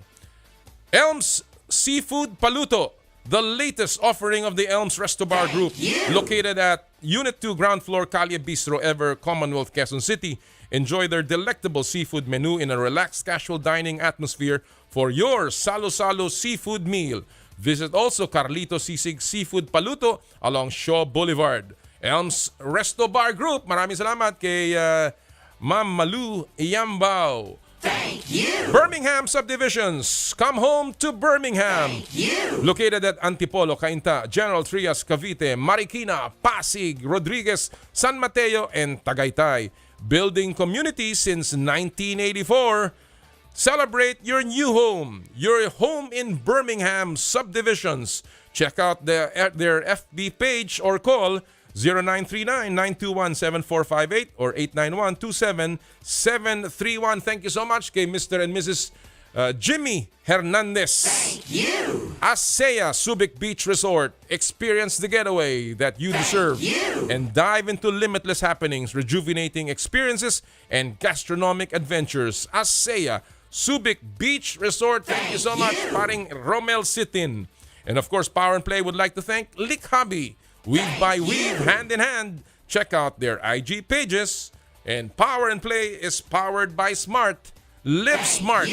Elms Seafood Paluto, the latest offering of the Elms Resto Bar Group, located at Unit 2, Ground Floor, Calle Bistro, Ever, Commonwealth, Quezon City. Enjoy their delectable seafood menu in a relaxed casual dining atmosphere for your salo-salo seafood meal. Visit also Carlito Sisig Seafood Paluto along Shaw Boulevard. Elms Resto Bar Group, maraming salamat kay Ma'am Malu Iyambao. Thank you! Birmingham Subdivisions, come home to Birmingham. Thank you! Located at Antipolo, Cainta, General Trias, Cavite, Marikina, Pasig, Rodriguez, San Mateo, and Tagaytay. Building community since 1984. Celebrate your new home, your home in Birmingham Subdivisions. Check out their FB page or call 0939-921-7458 or 891-27731. Thank you so much kay Mr. and Mrs. Jimmy Hernandez. Thank you! ASEA Subic Beach Resort. Experience the getaway that you deserve. And dive into limitless happenings, rejuvenating experiences, and gastronomic adventures. ASEA Subic Beach Resort. Thank you so much, paring Romel Sitin. And of course, Power and Play would like to thank Lick Hobby. Weave by Weave, hand in hand. Check out their IG pages. And Power and Play is powered by Smart. Live Smart.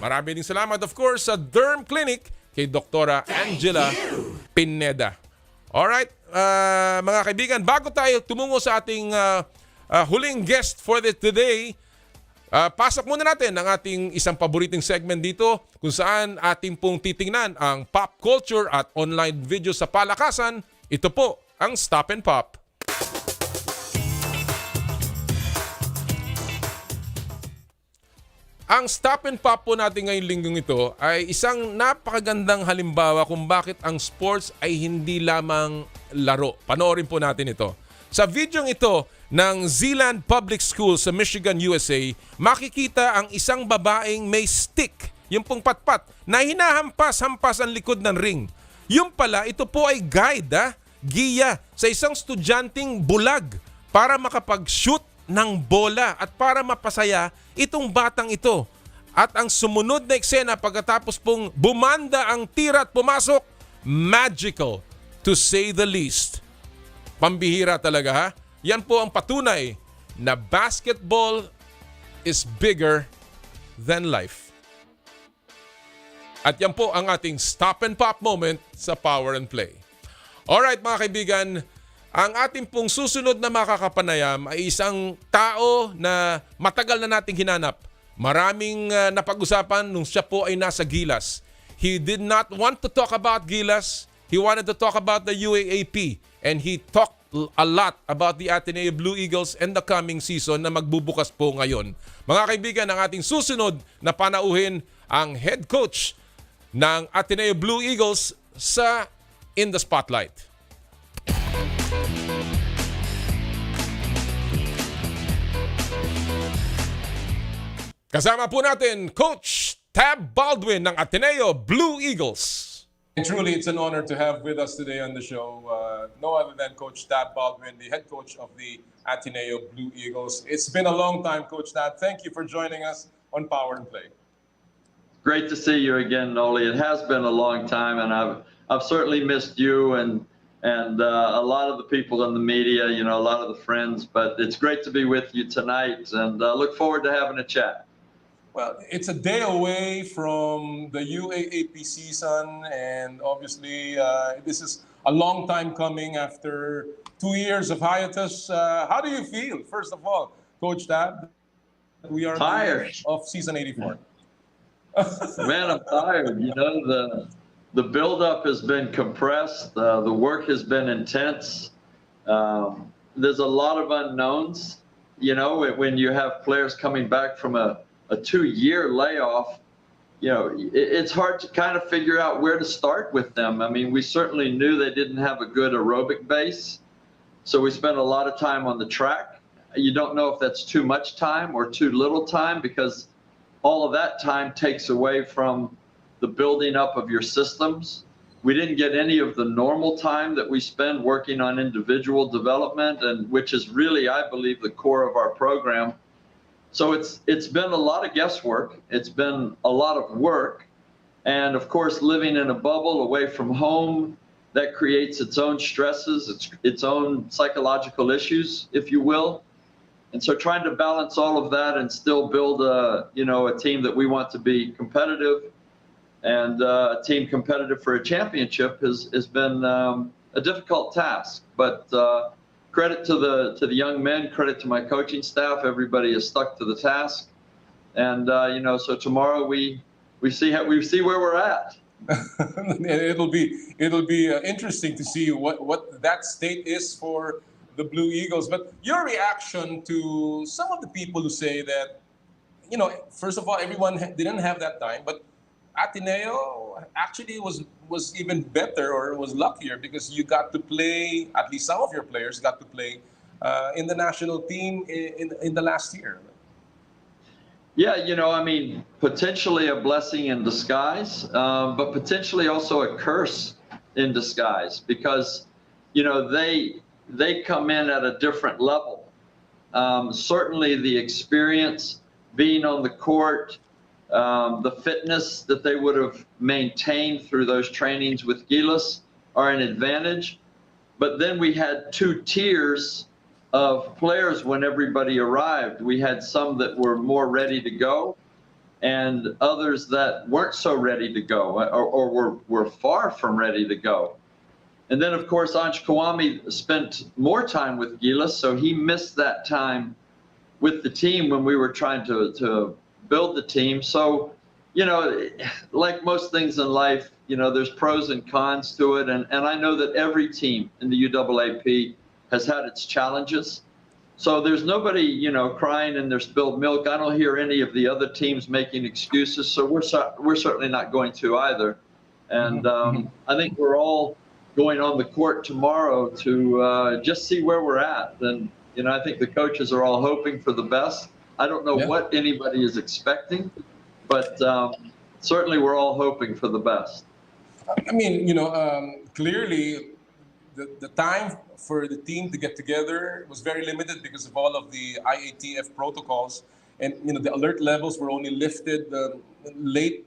Maraming din salamat, of course, sa Derm Clinic kay Dr. Angela Pineda. Alright, mga kaibigan, bago tayo tumungo sa ating huling guest for today, pasok muna natin ang ating isang paboriting segment dito kung saan ating pong titingnan ang pop culture at online video sa palakasan. Ito po ang Stop and Pop. Ang Stop and Pop po natin ngayong linggong ito ay isang napakagandang halimbawa kung bakit ang sports ay hindi lamang laro. Panoorin po natin ito. Sa videong ito ng Zeeland Public School sa Michigan, USA, makikita ang isang babaeng may stick, yung pong patpat, na hinahampas-hampas ang likod ng ring. Yung pala, ito po ay guide, giya sa isang estudyanteng bulag para makapag-shoot ng bola at para mapasaya itong batang ito. At ang sumunod na eksena pagkatapos pong bumanda ang tira at pumasok, magical to say the least. Pambihira talaga ha. Yan po ang patunay na basketball is bigger than life. At yan po ang ating stop and pop moment sa Power and Play. Alright mga kaibigan, ang ating pong susunod na makakapanayam ay isang tao na matagal na nating hinanap. Maraming napag-usapan nung siya po ay nasa Gilas. He did not want to talk about Gilas. He wanted to talk about the UAAP. And he talked a lot about the Ateneo Blue Eagles and the coming season na magbubukas po ngayon. Mga kaibigan, ang ating susunod na panauhin ang head coach ng Ateneo Blue Eagles sa In the Spotlight. Kasama po natin, Coach Tab Baldwin ng Ateneo Blue Eagles. And truly, it's an honor to have with us today on the show no other than Coach Tab Baldwin, the head coach of the Ateneo Blue Eagles. It's been a long time, Coach Tab. Thank you for joining us on Power and Play. Great to see you again, Noli. It has been a long time, and I've certainly missed you and a lot of the people in the media, you know, a lot of the friends. But it's great to be with you tonight, and look forward to having a chat. Well, it's a day away from the UAAP season, and obviously this is a long time coming after 2 years of hiatus. How do you feel, first of all, Coach Tab? We are tired of season 84. Man, I'm tired. You know, the build-up has been compressed. The work has been intense. There's a lot of unknowns. You know, when you have players coming back from a 2-year layoff, you know, it's hard to kind of figure out where to start with them. I mean, we certainly knew they didn't have a good aerobic base, so we spent a lot of time on the track. You don't know if that's too much time or too little time, because all of that time takes away from the building up of your systems. We didn't get any of the normal time that we spend working on individual development, and which is really, I believe, the core of our program. So it's been a lot of guesswork. It's been a lot of work. And of course, living in a bubble away from home, that creates its own stresses, its own psychological issues, if you will. And so trying to balance all of that and still build a team that we want to be competitive, and a team competitive for a championship has been a difficult task. But credit to the young men, credit to my coaching staff. Everybody is stuck to the task, and so tomorrow we see where we're at. It'll be interesting to see what that state is for the Blue Eagles. But your reaction to some of the people who say that, you know, first of all, everyone didn't have that time, but Ateneo actually was even better, or was luckier, because you got to play, at least some of your players got to play in the national team in the last year. Yeah, you know, I mean, potentially a blessing in disguise, but potentially also a curse in disguise, because, you know, they come in at a different level. Certainly the experience, being on the court, the fitness that they would have maintained through those trainings with Gilas are an advantage. But then we had 2 tiers of players when everybody arrived. We had some that were more ready to go, and others that weren't so ready to go, or were far from ready to go. And then, of course, Anj Kawami spent more time with Gilas, so he missed that time with the team when we were trying to build the team. So, you know, like most things in life, you know, there's pros and cons to it. And I know that every team in the UAAP has had its challenges. So there's nobody, you know, crying in their spilled milk. I don't hear any of the other teams making excuses. So we're certainly not going to either. And I think we're all going on the court tomorrow to just see where we're at. And, you know, I think the coaches are all hoping for the best. I don't know what anybody is expecting, but certainly we're all hoping for the best. I mean, you know, clearly the time for the team to get together was very limited because of all of the IATF protocols. and the alert levels were only lifted late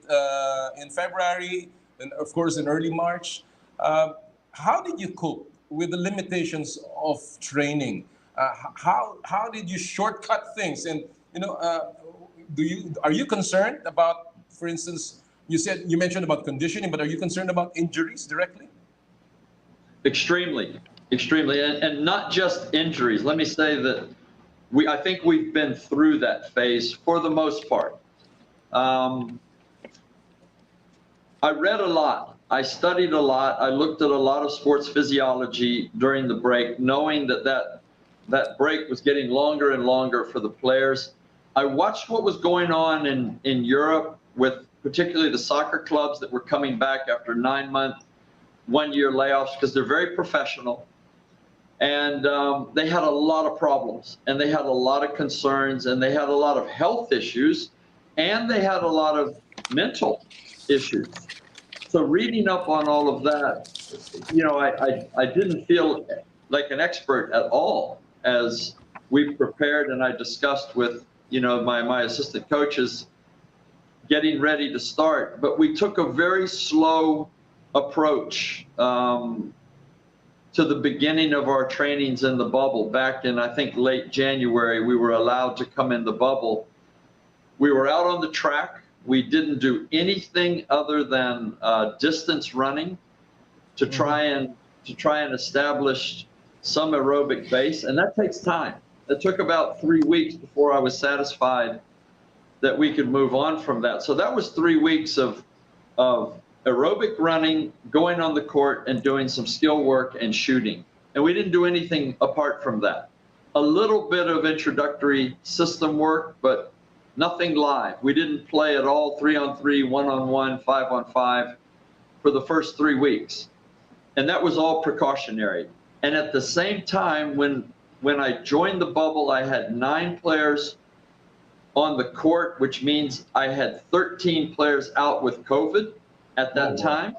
in February, and of course in early March. How did you cope with the limitations of training? How did you shortcut things? And are you concerned about, for instance, you mentioned about conditioning, but are you concerned about injuries directly? Extremely, and not just injuries. Let me say that I think we've been through that phase for the most part. I read a lot. I studied a lot. I looked at a lot of sports physiology during the break, knowing that break was getting longer and longer for the players. I watched what was going on in Europe with particularly the soccer clubs that were coming back after 9-month, 1-year layoffs, because they're very professional. And they had a lot of problems, and they had a lot of concerns, and they had a lot of health issues, and they had a lot of mental issues. So reading up on all of that, I didn't feel like an expert at all as we prepared, and I discussed with my assistant coaches getting ready to start. But we took a very slow approach to the beginning of our trainings in the bubble. Back in, I think, late January, we were allowed to come in the bubble. We were out on the track. We didn't do anything other than distance running to try and establish some aerobic base, and that takes time. It took about 3 weeks before I was satisfied that we could move on from that. So that was 3 weeks of aerobic running, going on the court, and doing some skill work and shooting. And we didn't do anything apart from that. A little bit of introductory system work, but nothing live. We didn't play at all 3-on-3, 1-on-1, 5-on-5 for the first 3 weeks. And that was all precautionary. And at the same time, when I joined the bubble, I had 9 players on the court, which means I had 13 players out with COVID at that time.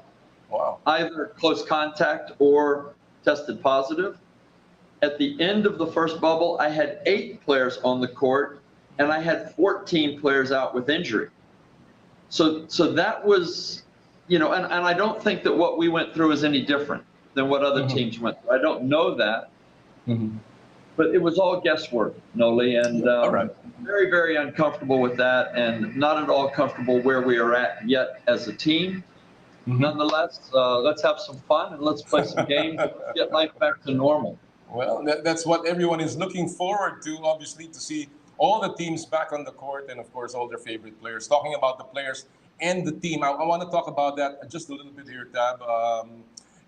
Wow. Either close contact or tested positive. At the end of the first bubble, I had 8 players on the court, and I had 14 players out with injury. So that was, and I don't think that what we went through is any different than what other teams went through. I don't know that. But it was all guesswork, Noli, and very, very uncomfortable with that, and not at all comfortable where we are at yet as a team. Nonetheless, let's have some fun and let's play some games and let's get life back to normal. Well, that's what everyone is looking forward to, obviously, to see all the teams back on the court and, of course, all their favorite players. Talking about the players and the team, I want to talk about that just a little bit here, Tab.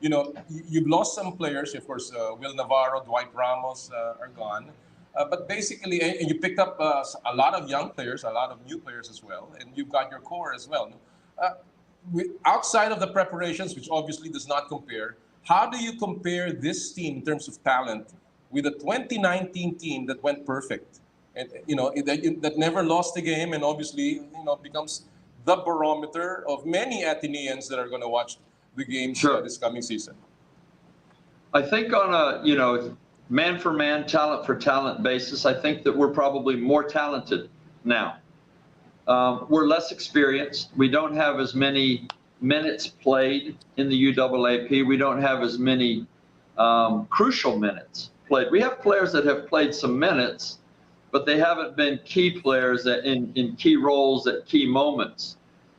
You've lost some players. Of course, Will Navarro, Dwight Ramos are gone. But basically, and you picked up a lot of young players, a lot of new players as well, and you've got your core as well. Outside of the preparations, which obviously does not compare, how do you compare this team in terms of talent with the 2019 team that went perfect? And, that never lost a game, and obviously, becomes the barometer of many Ateneans that are going to watch the games this coming season. I think on a man for man, talent for talent basis, I think that we're probably more talented now. We're less experienced. We don't have as many minutes played in the UAAP. We don't have as many crucial minutes played. We have players that have played some minutes, but they haven't been key players in key roles at key moments.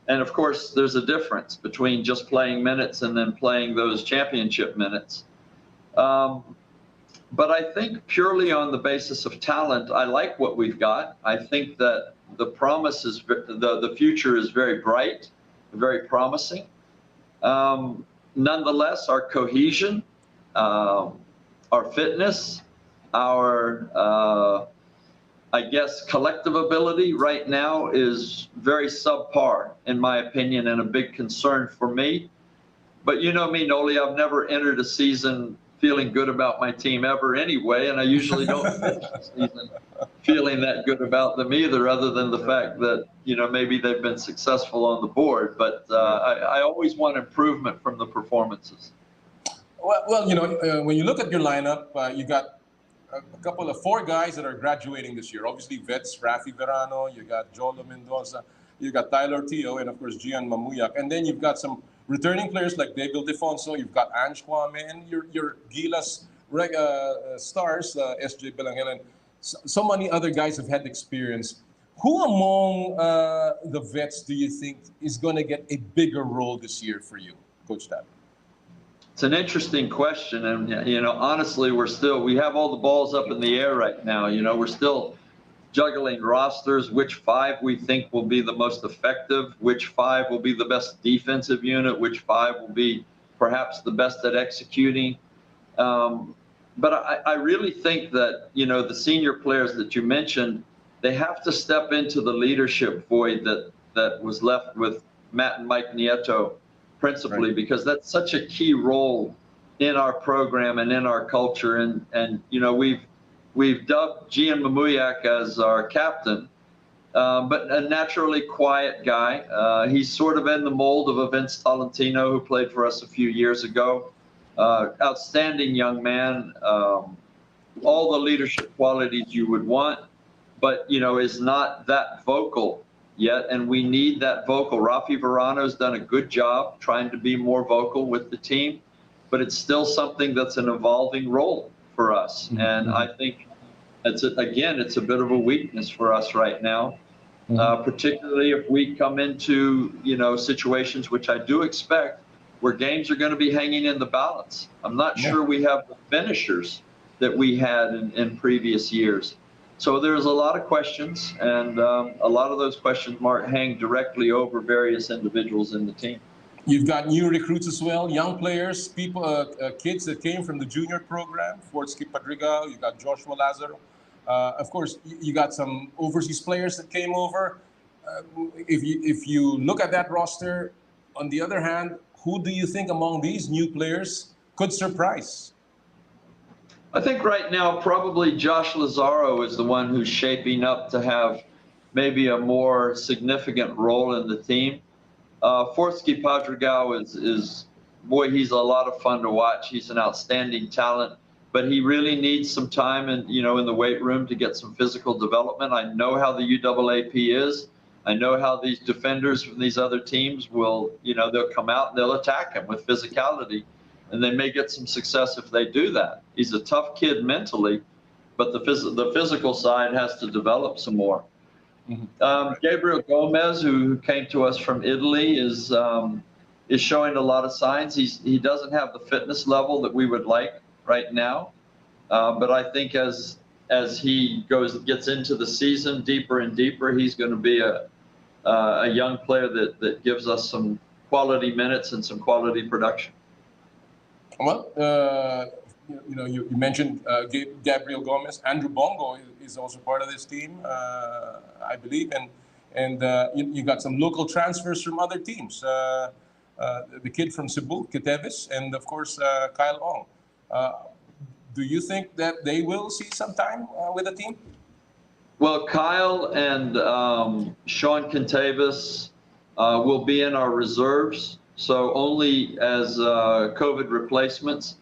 And of course, there's a difference between just playing minutes and then playing those championship minutes. But I think purely on the basis of talent, I like what we've got. I think that the promise is, the future is very bright, very promising. Nonetheless, our cohesion, our fitness, our I guess collective ability right now is very subpar, in my opinion, and a big concern for me. But you know me, Noli, I've never entered a season feeling good about my team ever anyway, and I usually don't finish the season feeling that good about them either, other than the fact that, maybe they've been successful on the board. But I always want improvement from the performances. Well, when you look at your lineup, you got a couple of 4 guys that are graduating this year. Obviously, vets, Rafi Verano, you got Jolo Mendoza, you got Tyler Teo, and of course, Gian Mamuyak. And then you've got some returning players like David Defonso, you've got Ange Kwame, and your Gilas stars, SJ Belangel, and so many other guys have had experience. Who among the vets do you think is going to get a bigger role this year for you, Coach Tab? It's an interesting question, and honestly, we have all the balls up in the air right now. We're still juggling rosters, which 5 we think will be the most effective, which 5 will be the best defensive unit, which 5 will be perhaps the best at executing. But I really think that the senior players that you mentioned, they have to step into the leadership void that was left with Matt and Mike Nieto, principally, right, because that's such a key role in our program and in our culture. And we've dubbed Gian Mamuyak as our captain, but a naturally quiet guy. He's sort of in the mold of a Vince Tolentino, who played for us a few years ago. Outstanding young man, all the leadership qualities you would want, but is not that vocal yet, and we need that vocal. Rafi Verano's done a good job trying to be more vocal with the team, but it's still something that's an evolving role for us. Mm-hmm. And I think it's a bit of a weakness for us right now, particularly if we come into situations, which I do expect, where games are going to be hanging in the balance. I'm not sure we have the finishers that we had in previous years. So there's a lot of questions, and a lot of those questions, Mark, hang directly over various individuals in the team. You've got new recruits as well, young players, people, kids that came from the junior program, Fortsky Padrigal, you got Joshua Lazaro. Of course, you got some overseas players that came over. If you look at that roster, on the other hand, who do you think among these new players could surprise? I think right now probably Josh Lazaro is the one who's shaping up to have maybe a more significant role in the team. Fortsky Padrigal is he's a lot of fun to watch. He's an outstanding talent, but he really needs some time in the weight room to get some physical development. I know how the UAAP is. I know how these defenders from these other teams will, they'll come out and they'll attack him with physicality. And they may get some success if they do that. He's a tough kid mentally, but the physical side has to develop some more. Mm-hmm. Gabriel Gomez, who came to us from Italy, is showing a lot of signs. He doesn't have the fitness level that we would like right now, but I think as he gets into the season deeper and deeper, he's going to be a young player that gives us some quality minutes and some quality production. Well, you mentioned Gabriel Gomez. Andrew Bongo is also part of this team, I believe, and you got some local transfers from other teams. The kid from Cebu, Kitevis, and of course Kyle Ong. Do you think that they will see some time with the team? Well, Kyle and Sean Kitevis will be in our reserves. So only as COVID replacements.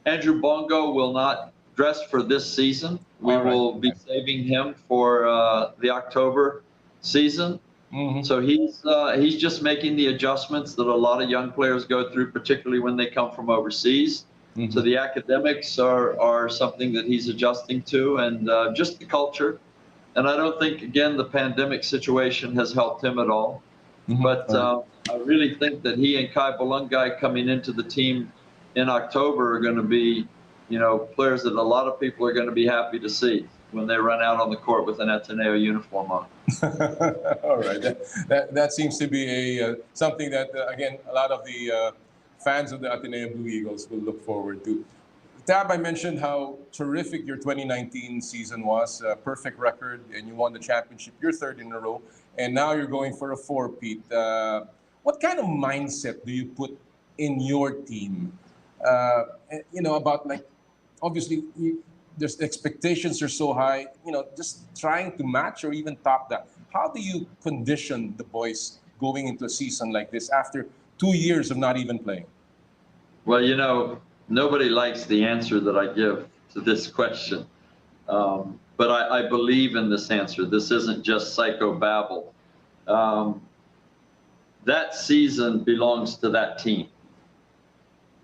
Andrew Bongo will not dress for this season. We will be saving him for the October season. Mm-hmm. So he's just making the adjustments that a lot of young players go through, particularly when they come from overseas. Mm-hmm. So the academics are something that he's adjusting to, and just the culture. And I don't think, again, the pandemic situation has helped him at all. Mm-hmm. But I really think that he and Kai Balungai coming into the team in October are going to be, players that a lot of people are going to be happy to see when they run out on the court with an Ateneo uniform on. All right, that seems to be something that again a lot of the fans of the Ateneo Blue Eagles will look forward to. Tab, I mentioned how terrific your 2019 season was, a perfect record, and you won the championship, your 3rd in a row, and now you're going for a 4-peat. What kind of mindset do you put in your team? About obviously, there's expectations are so high, just trying to match or even top that. How do you condition the boys going into a season like this after 2 years of not even playing? Well, nobody likes the answer that I give to this question. But I believe in this answer. This isn't just psychobabble. That season belongs to that team.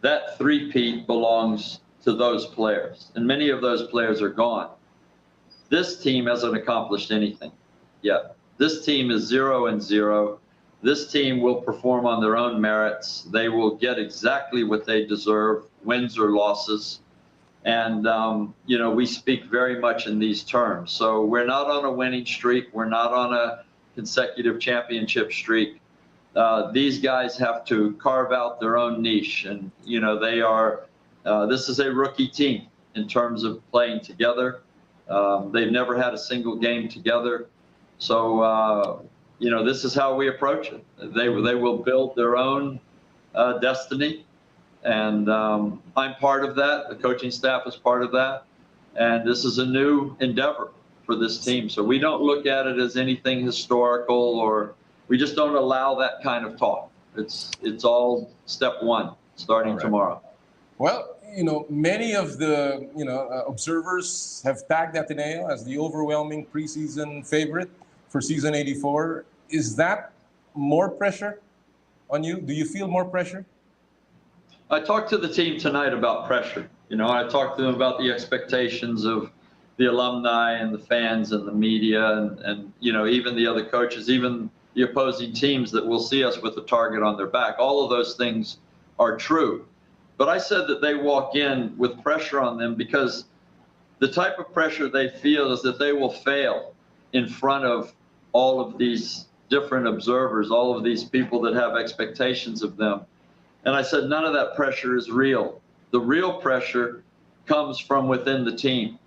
That three-peat belongs to those players, and many of those players are gone. This team hasn't accomplished anything yet. This team is 0-0. This team will perform on their own merits. They will get exactly what they deserve, wins or losses. And, we speak very much in these terms. So we're not on a winning streak. We're not on a consecutive championship streak. These guys have to carve out their own niche. And, they are, this is a rookie team in terms of playing together. They've never had a single game together. So, this is how we approach it. They will build their own destiny. And I'm part of that. The coaching staff is part of that. And this is a new endeavor for this team. So we don't look at it as anything historical, or we just don't allow that kind of talk. It's all step one, starting tomorrow. Well, many of the observers have tagged Ateneo as the overwhelming preseason favorite for season 84. Is that more pressure on you? Do you feel more pressure? I talked to the team tonight about pressure. I talked to them about the expectations of the alumni and the fans and the media and even the other coaches, even the opposing teams that will see us with the target on their back. All of those things are true. But I said that they walk in with pressure on them because the type of pressure they feel is that they will fail in front of all of these different observers, all of these people that have expectations of them. And I said, none of that pressure is real. The real pressure comes from within the team.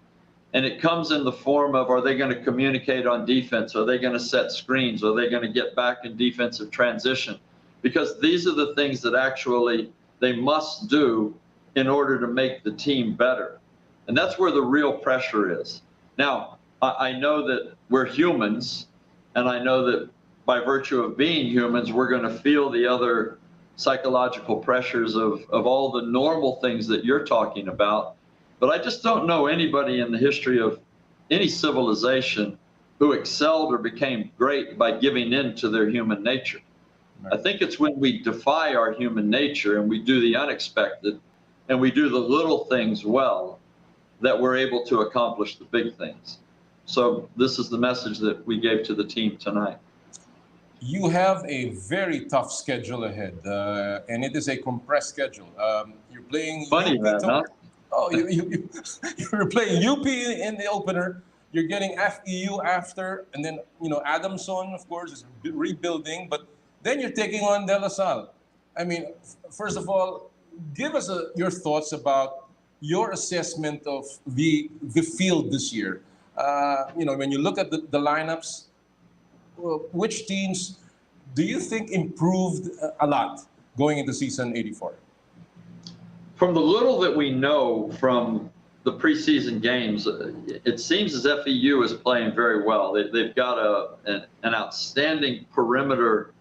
And it comes in the form of, are they going to communicate on defense? Are they going to set screens? Are they going to get back in defensive transition? Because these are the things that actually they must do in order to make the team better. And that's where the real pressure is. Now, I know that we're humans, and I know that by virtue of being humans, we're going to feel the other psychological pressures of all the normal things that you're talking about. But I just don't know anybody in the history of any civilization who excelled or became great by giving in to their human nature. I think it's when we defy our human nature and we do the unexpected and we do the little things well that we're able to accomplish the big things. So this is the message that we gave to the team tonight. You have a very tough schedule ahead, and it is a compressed schedule. You're playing Funny, UP man, huh? Oh, you're playing UP in the opener. You're getting FEU after, and then Adamson, of course, is rebuilding. But then you're taking on De La Salle. I mean, first of all, give us your thoughts about your assessment of the field this year. When you look at the lineups, which teams do you think improved a lot going into season 84? From the little that we know from the preseason games, it seems as FEU is playing very well. They've got an outstanding perimeter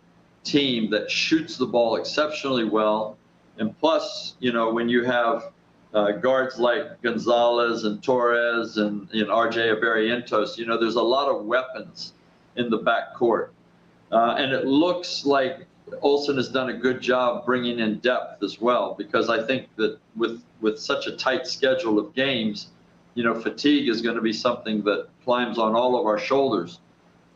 team that shoots the ball exceptionally well. And plus, when you have guards like Gonzalez and Torres and RJ Abarientos, there's a lot of weapons in the backcourt. And it looks like Olsen has done a good job bringing in depth as well, because I think that with such a tight schedule of games, fatigue is going to be something that climbs on all of our shoulders.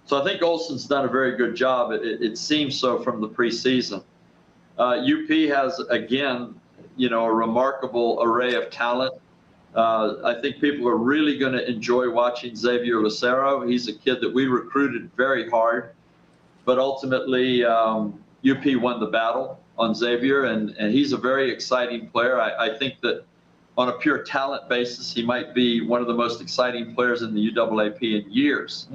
So I think Olsen's done a very good job. It seems so from the preseason. UP has, again, a remarkable array of talent. I think people are really going to enjoy watching Xavier Lucero. He's a kid that we recruited very hard, but ultimately UP won the battle on Xavier, and he's a very exciting player. I think that on a pure talent basis, he might be one of the most exciting players in the UAAP in years.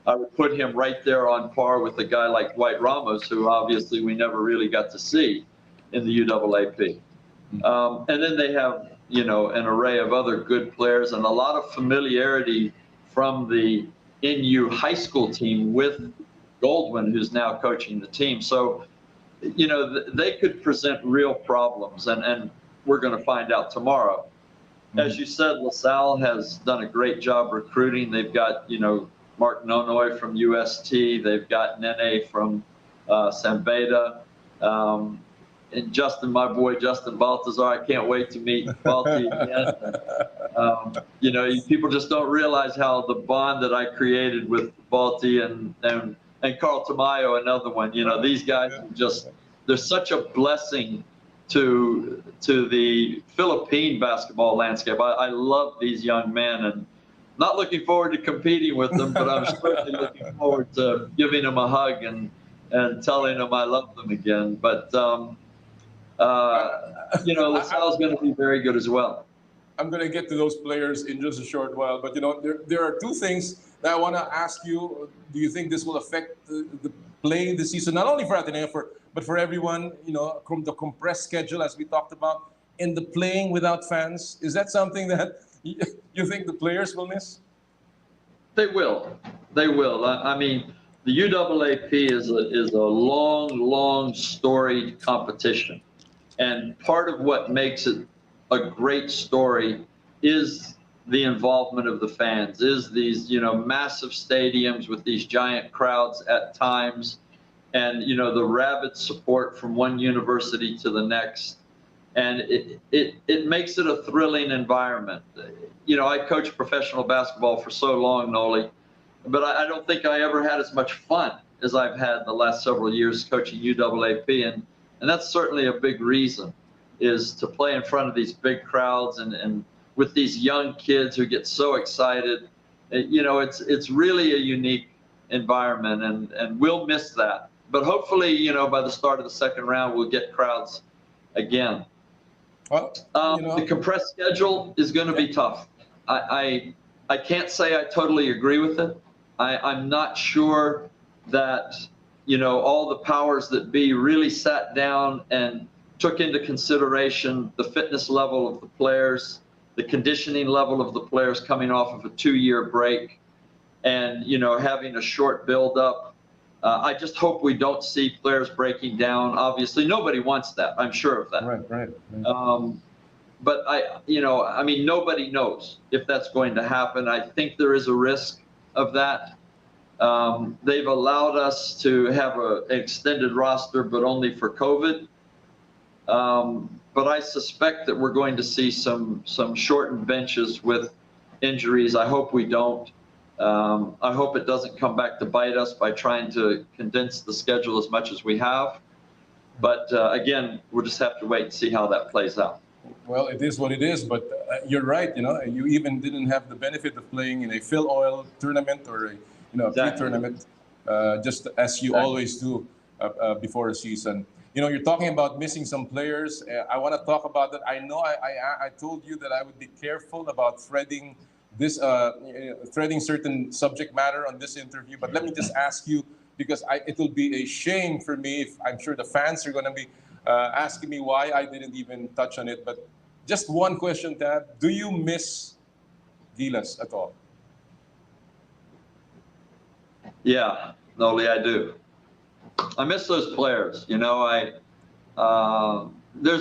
I would put him right there on par with a guy like Dwight Ramos, who obviously we never really got to see in the UAAP. And then they have, an array of other good players and a lot of familiarity from the NU high school team with Goldwyn, who's now coaching the team. So, they could present real problems, and we're going to find out tomorrow. As you said, LaSalle has done a great job recruiting. They've got, Mark Nonoy from UST. They've got Nene from San Beda. And Justin, my boy, Justin Baltazar, I can't wait to meet Balti again. People just don't realize how the bond that I created with Balti and Carl Tamayo, another one, these guys are they're such a blessing to the Philippine basketball landscape. I love these young men, and not looking forward to competing with them, but I'm certainly looking forward to giving them a hug and telling them I love them again. But LaSalle's going to be very good as well. I'm going to get to those players in just a short while, but there are two things that I want to ask you. Do you think this will affect the play this season, not only for Ateneo, but for everyone? From the compressed schedule, as we talked about, and the playing without fans. Is that something that you think the players will miss? They will. They will. I mean, the UAAP is a long, storied competition. And part of what makes it a great story is the involvement of the fans, is these, massive stadiums with these giant crowds at times, and, the rabid support from one university to the next. And it makes it a thrilling environment. I coached professional basketball for so long, Noli, but I don't think I ever had as much fun as I've had the last several years coaching UAAP. And that's certainly a big reason, is to play in front of these big crowds and with these young kids who get so excited. It's really a unique environment, and we'll miss that. But hopefully, by the start of the second round, we'll get crowds again. Well, the compressed schedule is going to be tough. I can't say I totally agree with it. I'm not sure that all the powers that be really sat down and took into consideration the fitness level of the players, the conditioning level of the players coming off of a 2-year break, and having a short build-up. I just hope we don't see players breaking down. Obviously, nobody wants that. I'm sure of that. Right. But nobody knows if that's going to happen. I think there is a risk of that. They've allowed us to have an extended roster, but only for COVID. But I suspect that we're going to see some shortened benches with injuries. I hope we don't. I hope it doesn't come back to bite us by trying to condense the schedule as much as we have. But again, we'll just have to wait and see how that plays out. Well, it is what it is, but you're right. You even didn't have the benefit of playing in a Phil Oil tournament or a pre-tournament, just as you always do before a season. You're talking about missing some players. I want to talk about that. I know I told you that I would be careful about threading certain subject matter on this interview, but let me just ask you, because it will be a shame for me if I'm sure the fans are going to be asking me why I didn't even touch on it. But just one question, Tab. Do you miss Gilas at all? Yeah, Noli, I do. I miss those players. There's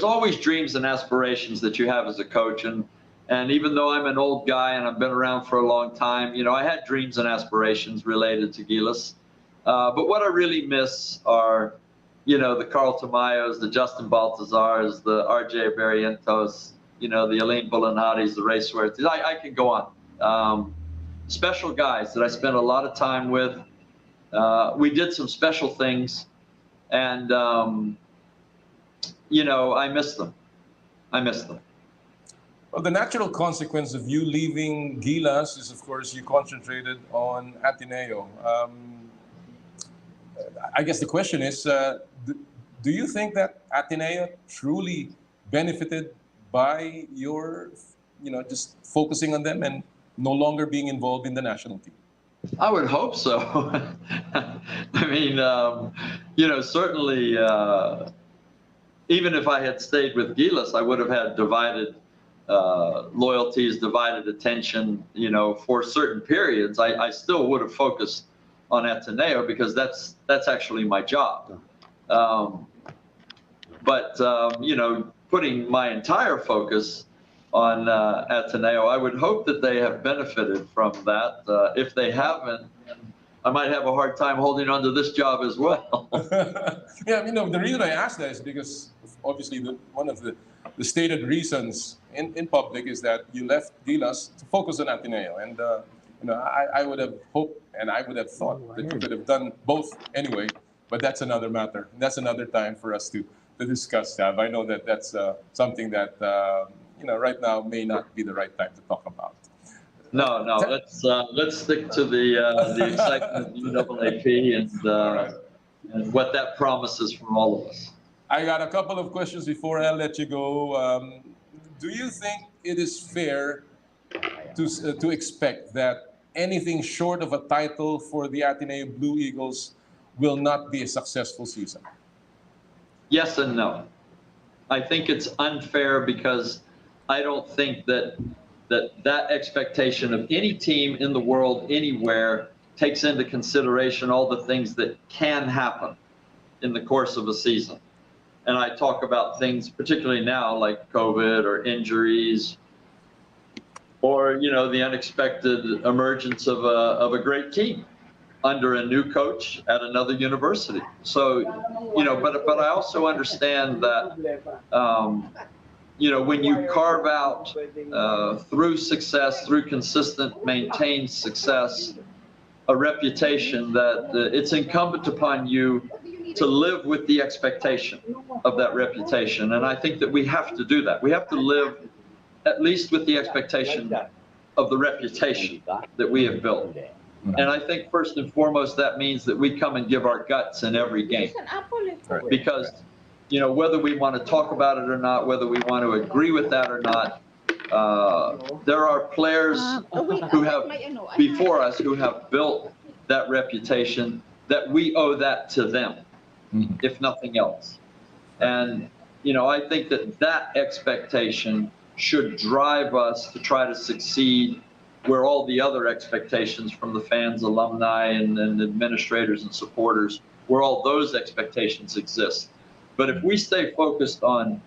always dreams and aspirations that you have as a coach. And even though I'm an old guy and I've been around for a long time, I had dreams and aspirations related to Gilas. But what I really miss are, the Carl Tamayos, the Justin Baltazars, the RJ Barrientos, the Elaine Bulanatis, the Ray Suertes. I can go on. Special guys that I spent a lot of time with. We did some special things, and I miss them. Well, the natural consequence of you leaving Gilas is, of course, you concentrated on Ateneo. I guess the question is, do you think that Ateneo truly benefited by your, just focusing on them and no longer being involved in the national team? I would hope so. Certainly, even if I had stayed with Gilas, I would have had divided loyalties, divided attention, for certain periods. I still would have focused on Ateneo because that's actually my job. But putting my entire focus on Ateneo. I would hope that they have benefited from that. If they haven't, I might have a hard time holding on to this job as well. Yeah, the reason I ask that is because obviously one of the stated reasons in public is that you left Gilas to focus on Ateneo. And, I would have hoped and I would have thought that you could have done both anyway, but that's another matter. That's another time for us to discuss, Tab. I know that that's something that, right now may not be the right time to talk about. No. Let's stick to the excitement of UAAP and what that promises for all of us. I got a couple of questions before I let you go. Do you think it is fair to expect that anything short of a title for the Ateneo Blue Eagles will not be a successful season? Yes and no. I think it's unfair because I don't think that expectation of any team in the world anywhere takes into consideration all the things that can happen in the course of a season. And I talk about things particularly now like COVID or injuries or the unexpected emergence of a great team under a new coach at another university. So, but I also understand that when you carve out through success, through consistent, maintained success, a reputation that it's incumbent upon you to live with the expectation of that reputation. And I think that we have to do that. We have to live at least with the expectation of the reputation that we have built. And I think first and foremost, that means that we come and give our guts in every game. Because whether we want to talk about it or not, whether we want to agree with that or not, there are players who have before us who have built that reputation that we owe that to them, if nothing else. And, I think that expectation should drive us to try to succeed where all the other expectations from the fans, alumni, and administrators and supporters, where all those expectations exist. But if we stay focused on,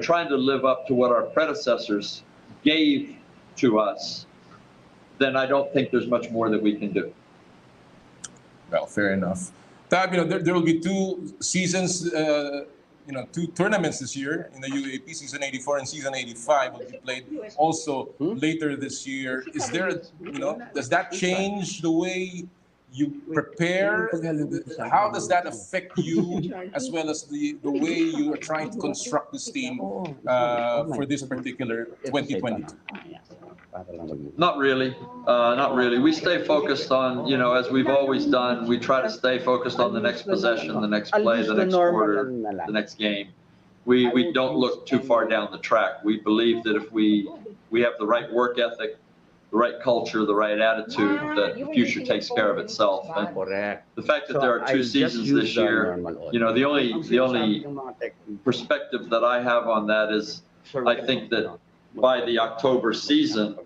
trying to live up to what our predecessors gave to us, then I don't think there's much more that we can do. Well, fair enough. Tab, there will be two seasons, two tournaments this year in the UAAP. Season 84 and season 85 will be played also later this year. Is there, does that change the way you prepare? How does that affect you as well as the way you are trying to construct this team for this particular 2022? Not really. Not really. We stay focused on, as we've always done, we try to stay focused on the next possession, the next play, the next quarter, the next game. We don't look too far down the track. We believe that if we have the right work ethic, the right culture, the right attitude, that the future takes care of itself. And the fact that there are two seasons this year, the only perspective that I have on that is I think that by the October season,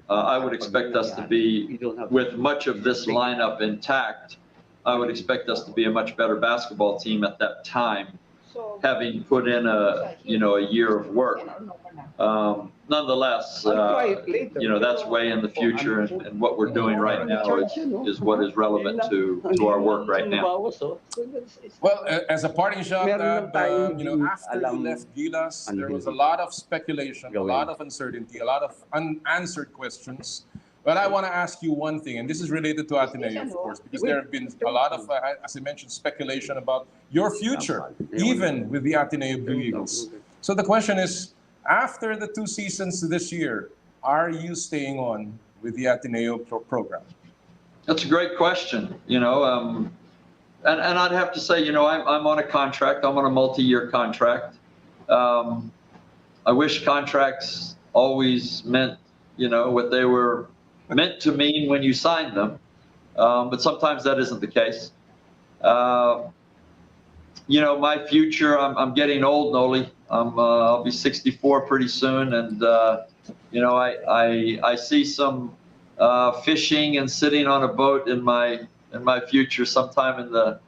I would expect us to be, with much of this lineup intact, I would expect us to be a much better basketball team at that time, having put in a year of work. Nonetheless, that's way in the future, and what we're doing right now is what is relevant to our work right now. Well, as a parting shot, after you left Gilas, there was a lot of speculation, a lot of uncertainty, a lot of unanswered questions. But I want to ask you one thing, and this is related to Ateneo, of course, because there have been a lot of, as I mentioned, speculation about your future, even with the Ateneo Blue Eagles. So the question is, after the two seasons this year, are you staying on with the Ateneo program? That's a great question. And I'd have to say, I'm on a contract. I'm on a multi-year contract. I wish contracts always meant, what they were meant to mean when you signed them, but sometimes that isn't the case. My future, I'm getting old, Noli. I'll be 64 pretty soon, and I see some fishing and sitting on a boat in my future sometime in the,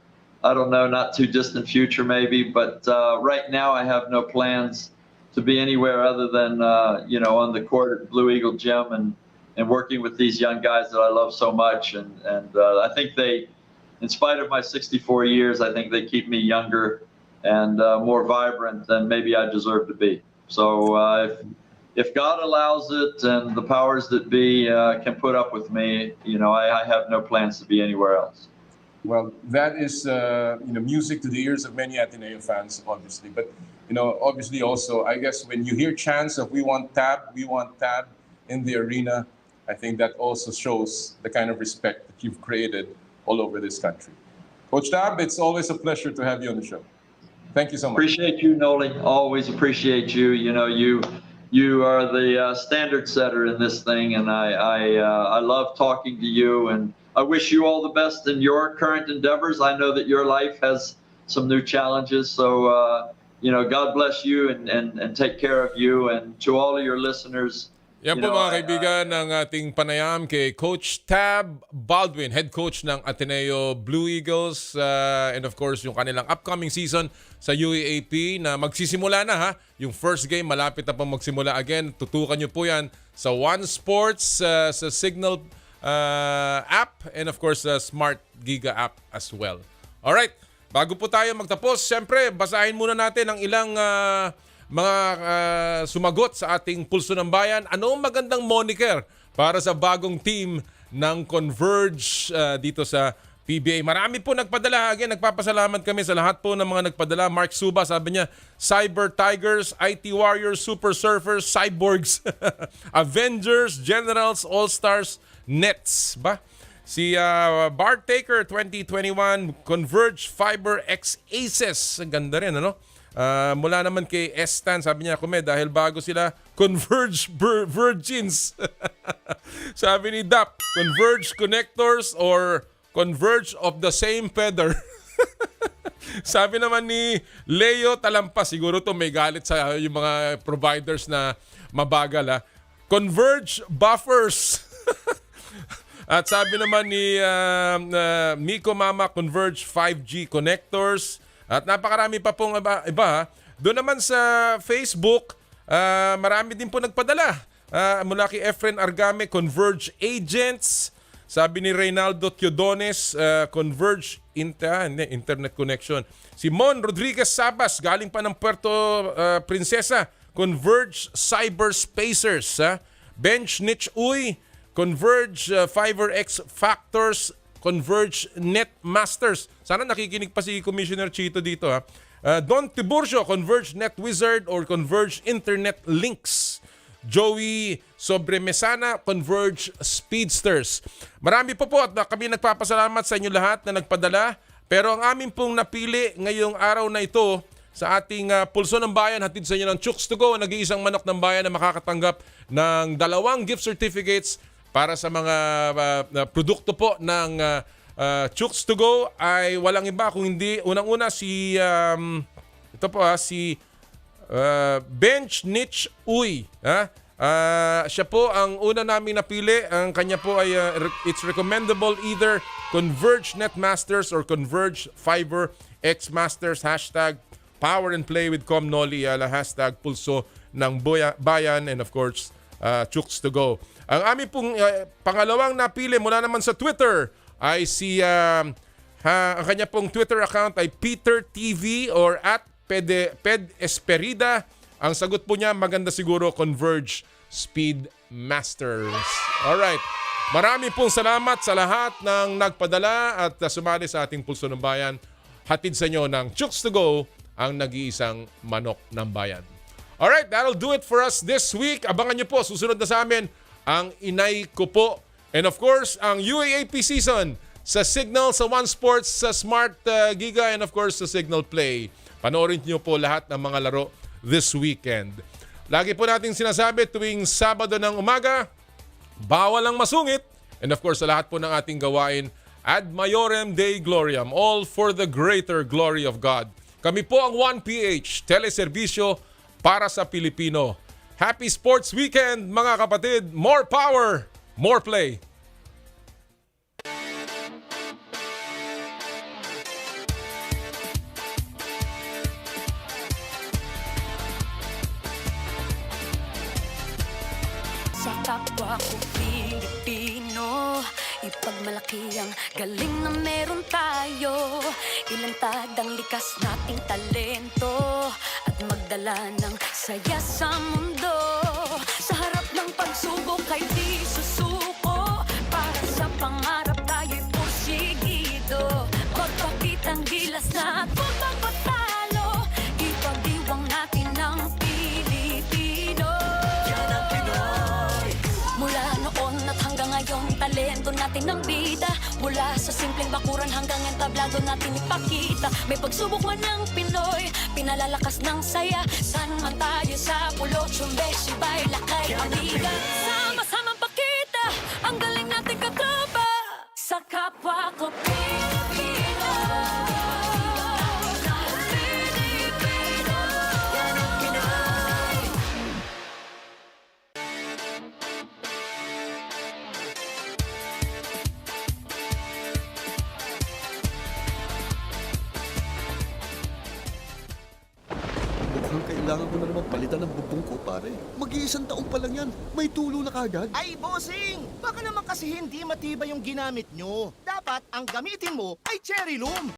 I don't know, not too distant future maybe. But right now I have no plans to be anywhere other than on the court at Blue Eagle Gym and working with these young guys that I love so much. And I think they, in spite of my 64 years, I think they keep me younger and more vibrant than maybe I deserve to be. So if God allows it and the powers that be can put up with me, I have no plans to be anywhere else. Well, that is music to the ears of many Ateneo fans, obviously. But obviously also, I guess when you hear chants of "We want Tab" in the arena, I think that also shows the kind of respect that you've created all over this country. Coach Tab, it's always a pleasure to have you on the show. Thank you so much. Appreciate you, Noli. Always appreciate you. You are the standard setter in this thing, and I love talking to you, and I wish you all the best in your current endeavors. I know that your life has some new challenges, so God bless you and take care of you, and to all of your listeners. Yan po mga kaibigan ng ating panayam kay Coach Tab Baldwin, head coach ng Ateneo Blue Eagles, and of course yung kanilang upcoming season sa UAAP na magsisimula na ha. Yung first game malapit na pang magsimula again. Tutukan nyo po yan sa One Sports, sa Signal app, and of course sa Smart Giga app as well. Alright, bago po tayo magtapos, syempre basahin muna natin ang ilang mga sumagot sa ating Pulso ng Bayan. Anong magandang moniker para sa bagong team ng Converge dito sa PBA? Marami po nagpadala. Again, nagpapasalamat kami sa lahat po ng mga nagpadala. Mark Suba, sabi niya, Cyber Tigers, IT Warriors, Super Surfers, Cyborgs, Avengers, Generals, All-Stars, Nets. Ba? Si Bart Taker 2021, Converge Fiber X Aces. Ganda rin, ano? Mula naman kay Estan, sabi niya, Kume, dahil bago sila, Converge Virgins. Sabi ni Dap, Converge Connectors or Converge of the same feather. Sabi naman ni Leo Talampas, siguro to may galit sa yung mga providers na mabagal ha. Converge Buffers. At sabi naman ni Miko Mama, Converge 5G Connectors. At napakarami pa pong iba. Doon naman sa Facebook, marami din po nagpadala. Mula kay Efren Argame, Converge Agents. Sabi ni Reynaldo Teodones, Converge Internet Connection. Si Mon Rodriguez Sabas, galing pa ng Puerto Princesa, Converge Cyber Spacers. Bench Niche Uy, Converge Fiverr X Factors, Converge Net Masters. Sana nakikinig pa si Commissioner Chito dito ha. Don Tiburcio, Converge Net Wizard or Converge Internet Links. Joey Sobremesana, Converge Speedsters. Marami po at kami nagpapasalamat sa inyo lahat na nagpadala. Pero ang amin pong napili ngayong araw na ito sa ating Pulso ng Bayan, hatid sa inyo ng Chooks to Go, nag-iisang manok ng bayan na makakatanggap ng 2 gift certificates para sa mga produkto po ng Chooks to Go ay walang iba kung hindi unang-una si si Bench Niche Uy. Siya po ang una naming napili. Ang kanya po ay it's recommendable either Converge Netmasters or Converge Fiverr X Masters, hashtag Power and Play with Comnoli, hashtag Pulso ng Bayan, and of course Chooks to Go. Ang aming pong pangalawang napili mula naman sa Twitter ay si ang kanya pong Twitter account ay Peter TV or @Ped Esperida. Ang sagot po niya, maganda siguro, Converge Speed Masters. Alright. Marami pong salamat sa lahat ng nagpadala at sumali sa ating Pulso ng Bayan. Hatid sa inyo ng Chooks to Go, ang nag-iisang manok ng bayan. Alright, that'll do it for us this week. Abangan nyo po, susunod na sa amin ang Inay Ko Po. And of course, ang UAAP season sa Signal, sa One Sports, sa Smart Giga, and of course sa Signal Play. Panoorin nyo po lahat ng mga laro this weekend. Lagi po natin sinasabi tuwing Sabado ng umaga, bawal ang masungit. And of course, sa lahat po ng ating gawain, Ad Maiorem Dei Gloriam, all for the greater glory of God. Kami po ang 1PH, teleserbisyo para sa Pilipino. Happy Sports Weekend, mga kapatid. More power, more play. kapwa ko Pilipino. Ipagmalaki ang galing na meron tayo. Ilantad ang likas nating talento at magdala ng saya sa mundo. Sa harap ng pagsubok ay di susuko. Para sa pangarap tayo'y porsigido. Magpakitang gilas na at huwag magpatalo. Ipagdiwang natin ang Pilipino. Yan ang Pinoy. Mula noon at hanggang ngayon, talento natin ang bida. Mula sa simpleng bakuran hanggang entablado natin ipakita. May pagsubok man ng Pinoy, pinalalakas ng saya. San man tayo sa pulo, Chumbe, Sibay, Lakay, Amiga. Sama-samang pakita ang galing natin katropa sa kapwa ko Pilipino. Pilipino. Yan ang Pinoy. Mukhang kailangan ko na naman palitan ng bubong ko, pare. Mag-iisang taon pa lang yan. May tulo na kagad. Ay, bossing! Baka naman kasi hindi matibay yung ginamit nyo. Dapat ang gamitin mo ay cherry loom.